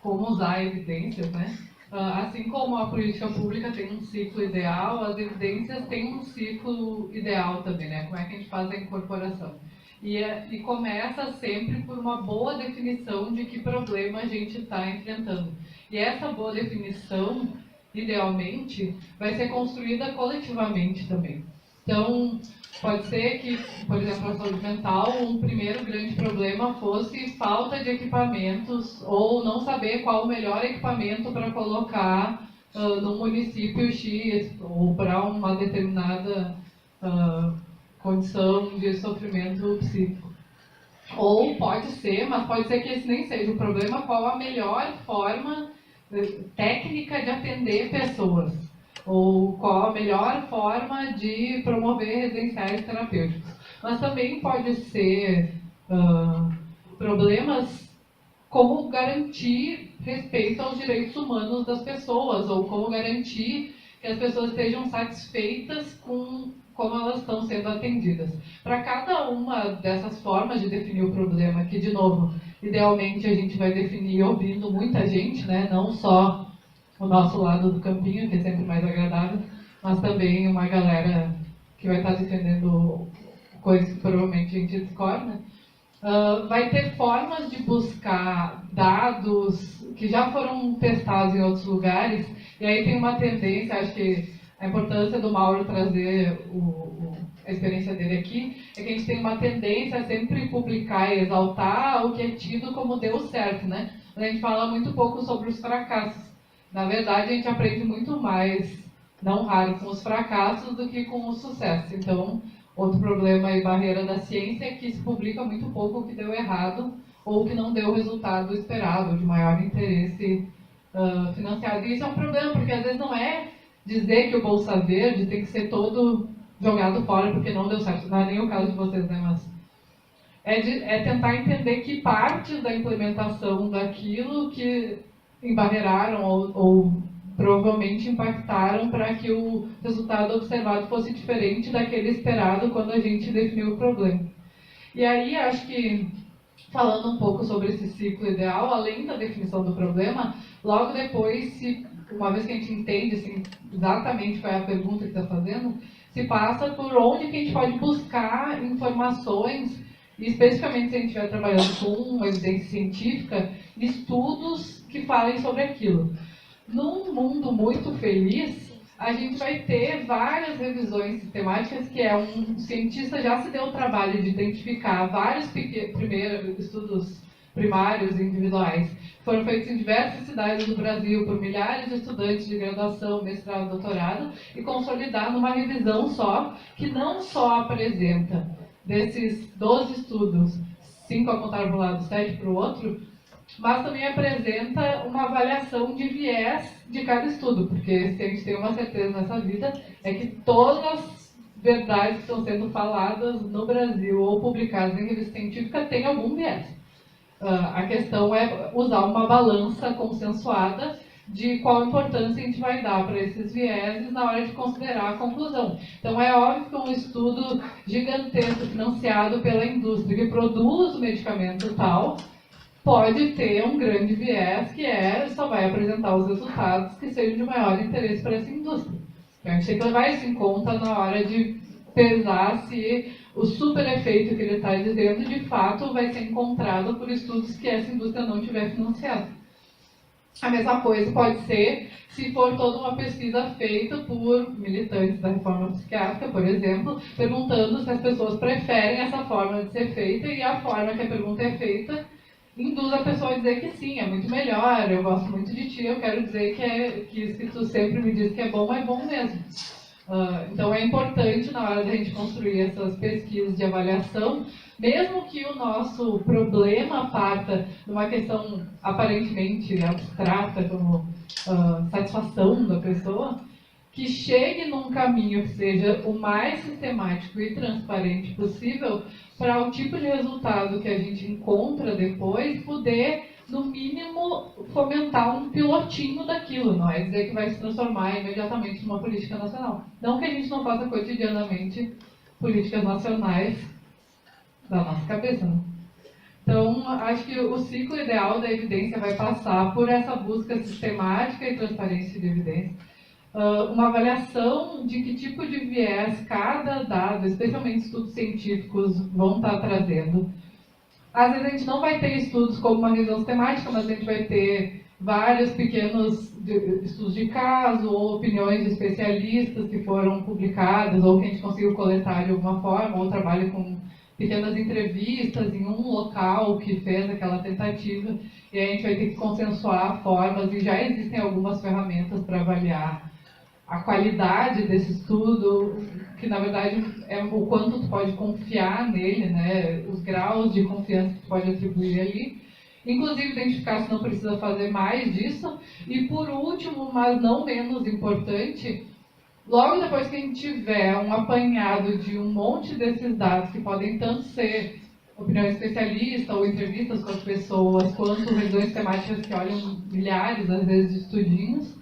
como usar evidências, né? Assim como a política pública tem um ciclo ideal, as evidências têm um ciclo ideal também, né? Como é que a gente faz a incorporação? E começa sempre por uma boa definição de que problema a gente está enfrentando. E essa boa definição, idealmente, vai ser construída coletivamente também. Então, pode ser que, por exemplo, a saúde mental, um primeiro grande problema fosse falta de equipamentos ou não saber qual o melhor equipamento para colocar no município X ou para uma determinada condição de sofrimento psíquico. Ou pode ser, mas pode ser que esse nem seja o problema, qual a melhor forma técnica de atender pessoas, ou qual a melhor forma de promover residenciais terapêuticos. Mas também pode ser problemas como garantir respeito aos direitos humanos das pessoas, ou como garantir que as pessoas estejam satisfeitas com como elas estão sendo atendidas. Para cada uma dessas formas de definir o problema, que, de novo, idealmente a gente vai definir ouvindo muita gente, né? Não só o nosso lado do campinho, que é sempre mais agradável, mas também uma galera que vai estar defendendo coisas que provavelmente a gente discorda. Vai ter formas de buscar dados que já foram testados em outros lugares, e aí tem uma tendência, acho que a importância do Mauro trazer a experiência dele aqui é que a gente tem uma tendência a sempre publicar e exaltar o que é tido como deu certo, né? A gente fala muito pouco sobre os fracassos. Na verdade, a gente aprende muito mais, não raro, com os fracassos do que com o sucesso. Então, outro problema e barreira da ciência é que se publica muito pouco o que deu errado ou o que não deu o resultado esperado, de maior interesse financiado. E isso é um problema, porque às vezes não é dizer que o Bolsa Verde tem que ser todo jogado fora porque não deu certo. Não é nem o caso de vocês, né? Mas é tentar entender que partes da implementação daquilo que embarreiraram ou provavelmente impactaram para que o resultado observado fosse diferente daquele esperado quando a gente definiu o problema. E aí, acho que, falando um pouco sobre esse ciclo ideal, além da definição do problema, logo depois, uma vez que a gente entende assim, exatamente qual é a pergunta que está fazendo, se passa por onde que a gente pode buscar informações, e especificamente se a gente estiver trabalhando com uma evidência científica, estudos que falem sobre aquilo. Num mundo muito feliz, a gente vai ter várias revisões sistemáticas, que é um cientista já se deu o trabalho de identificar vários primeiros estudos primários e individuais, que foram feitos em diversas cidades do Brasil por milhares de estudantes de graduação, mestrado, doutorado, e consolidar numa revisão só, que não só apresenta desses 12 estudos, 5 apontaram para um lado, 7 para o outro, mas também apresenta uma avaliação de viés de cada estudo, porque se a gente tem uma certeza nessa vida, é que todas as verdades que estão sendo faladas no Brasil ou publicadas em revista científica têm algum viés. A questão é usar uma balança consensuada de qual importância a gente vai dar para esses vieses na hora de considerar a conclusão. Então é óbvio que um estudo gigantesco financiado pela indústria que produz o medicamento tal pode ter um grande viés que só vai apresentar os resultados que sejam de maior interesse para essa indústria. Então a gente tem que levar isso em conta na hora de pesar se o super efeito que ele está dizendo de fato vai ser encontrado por estudos que essa indústria não tiver financiado. A mesma coisa pode ser se for toda uma pesquisa feita por militantes da reforma psiquiátrica, por exemplo, perguntando se as pessoas preferem essa forma de ser feita, e a forma que a pergunta é feita induz a pessoa a dizer que sim, é muito melhor, eu gosto muito de ti, eu quero dizer que isso que tu sempre me diz que é bom mesmo. Então é importante na hora da gente construir essas pesquisas de avaliação, mesmo que o nosso problema parta de uma questão aparentemente abstrata, como satisfação da pessoa, que chegue num caminho que seja o mais sistemático e transparente possível para o tipo de resultado que a gente encontra depois poder, no mínimo, fomentar um pilotinho daquilo, não é dizer que vai se transformar imediatamente numa política nacional. Não que a gente não faça cotidianamente políticas nacionais da nossa cabeça, né? Então, acho que o ciclo ideal da evidência vai passar por essa busca sistemática e transparência de evidência. Uma avaliação de que tipo de viés cada dado, especialmente estudos científicos, vão estar trazendo. Às vezes a gente não vai ter estudos como uma revisão sistemática, mas a gente vai ter vários pequenos estudos de caso ou opiniões de especialistas que foram publicadas ou que a gente conseguiu coletar de alguma forma, ou trabalho com pequenas entrevistas em um local que fez aquela tentativa, e aí a gente vai ter que consensuar formas, e já existem algumas ferramentas para avaliar a qualidade desse estudo, que na verdade é o quanto tu pode confiar nele, né? Os graus de confiança que tu pode atribuir ali. Inclusive identificar se não precisa fazer mais disso. E por último, mas não menos importante, logo depois que a gente tiver um apanhado de um monte desses dados, que podem tanto ser opinião especialista ou entrevistas com as pessoas, quanto revisões temáticas que olham milhares, às vezes, de estudinhos,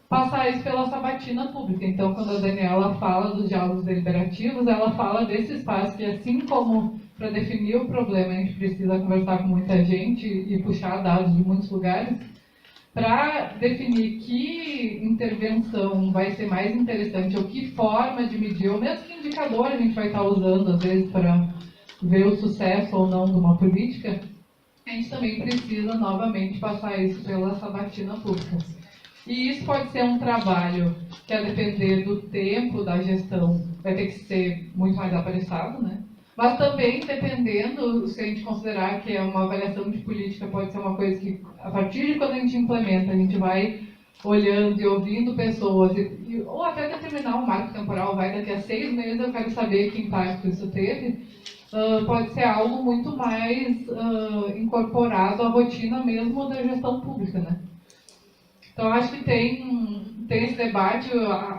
passar isso pela sabatina pública. Então, quando a Daniela fala dos diálogos deliberativos, ela fala desse espaço que, assim como para definir o problema a gente precisa conversar com muita gente e puxar dados de muitos lugares, para definir que intervenção vai ser mais interessante, ou que forma de medir, ou mesmo que indicador a gente vai estar usando, às vezes, para ver o sucesso ou não de uma política, a gente também precisa, novamente, passar isso pela sabatina pública. E isso pode ser um trabalho que, a depender do tempo da gestão, vai ter que ser muito mais apressado, né? Mas também, dependendo, se a gente considerar que é uma avaliação de política, pode ser uma coisa que, a partir de quando a gente implementa, a gente vai olhando e ouvindo pessoas, ou até determinar um marco temporal, vai daqui a 6 meses, eu quero saber que impacto isso teve, pode ser algo muito mais incorporado à rotina mesmo da gestão pública, né? Então, acho que tem esse debate,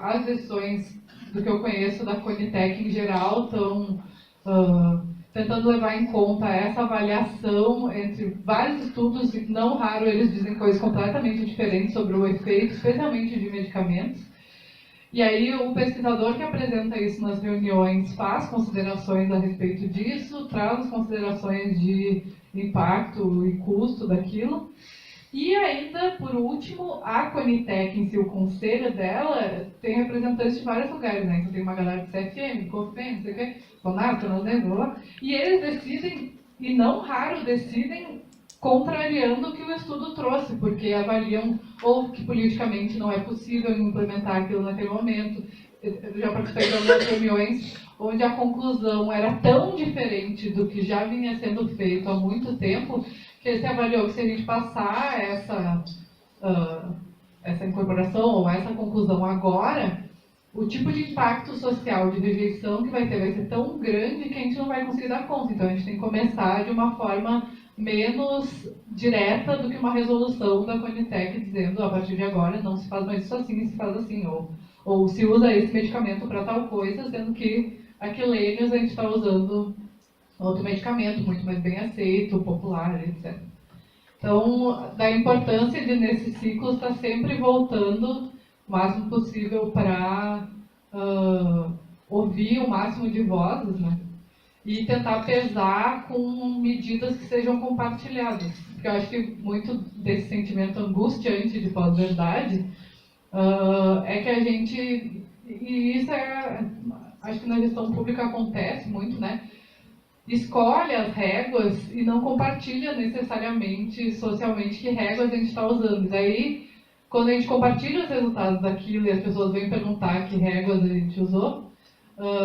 as decisões do que eu conheço da Conitec em geral estão tentando levar em conta essa avaliação entre vários estudos, e não raro eles dizem coisas completamente diferentes sobre o efeito, especialmente de medicamentos. E aí o pesquisador que apresenta isso nas reuniões faz considerações a respeito disso, traz as considerações de impacto e custo daquilo. E ainda, por último, a Conitec em si, o conselho dela, tem representantes de vários lugares, né? Então tem uma galera do CFM, COFEM, não sei o quê, Bonato, não sei, e eles decidem, e não raro decidem, contrariando o que o estudo trouxe, porque avaliam ou que politicamente não é possível implementar aquilo naquele momento. Eu já participei de algumas reuniões onde a conclusão era tão diferente do que já vinha sendo feito há muito tempo, que se avaliou que se a gente passar essa incorporação ou essa conclusão agora, o tipo de impacto social de rejeição que vai ser tão grande que a gente não vai conseguir dar conta. Então a gente tem que começar de uma forma menos direta do que uma resolução da Conitec dizendo, a partir de agora não se faz mais isso assim, se faz assim, ou se usa esse medicamento para tal coisa, sendo que há quilênios a gente está usando outro medicamento muito mais bem aceito, popular, etc. Então, da importância de, nesse ciclo, estar sempre voltando o máximo possível para ouvir o máximo de vozes, né? E tentar pesar com medidas que sejam compartilhadas. Porque eu acho que muito desse sentimento angustiante de pós-verdade é que a gente... E isso acho que na gestão pública acontece muito, né? Escolhe as réguas e não compartilha necessariamente socialmente que réguas a gente está usando. Daí, quando a gente compartilha os resultados daquilo e as pessoas vêm perguntar que réguas a gente usou,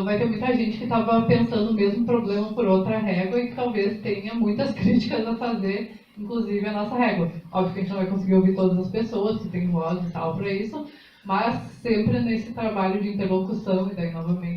vai ter muita gente que estava pensando o mesmo problema por outra régua e que talvez tenha muitas críticas a fazer, inclusive a nossa régua. Óbvio que a gente não vai conseguir ouvir todas as pessoas que têm voz e tal para isso, mas sempre nesse trabalho de interlocução, e daí novamente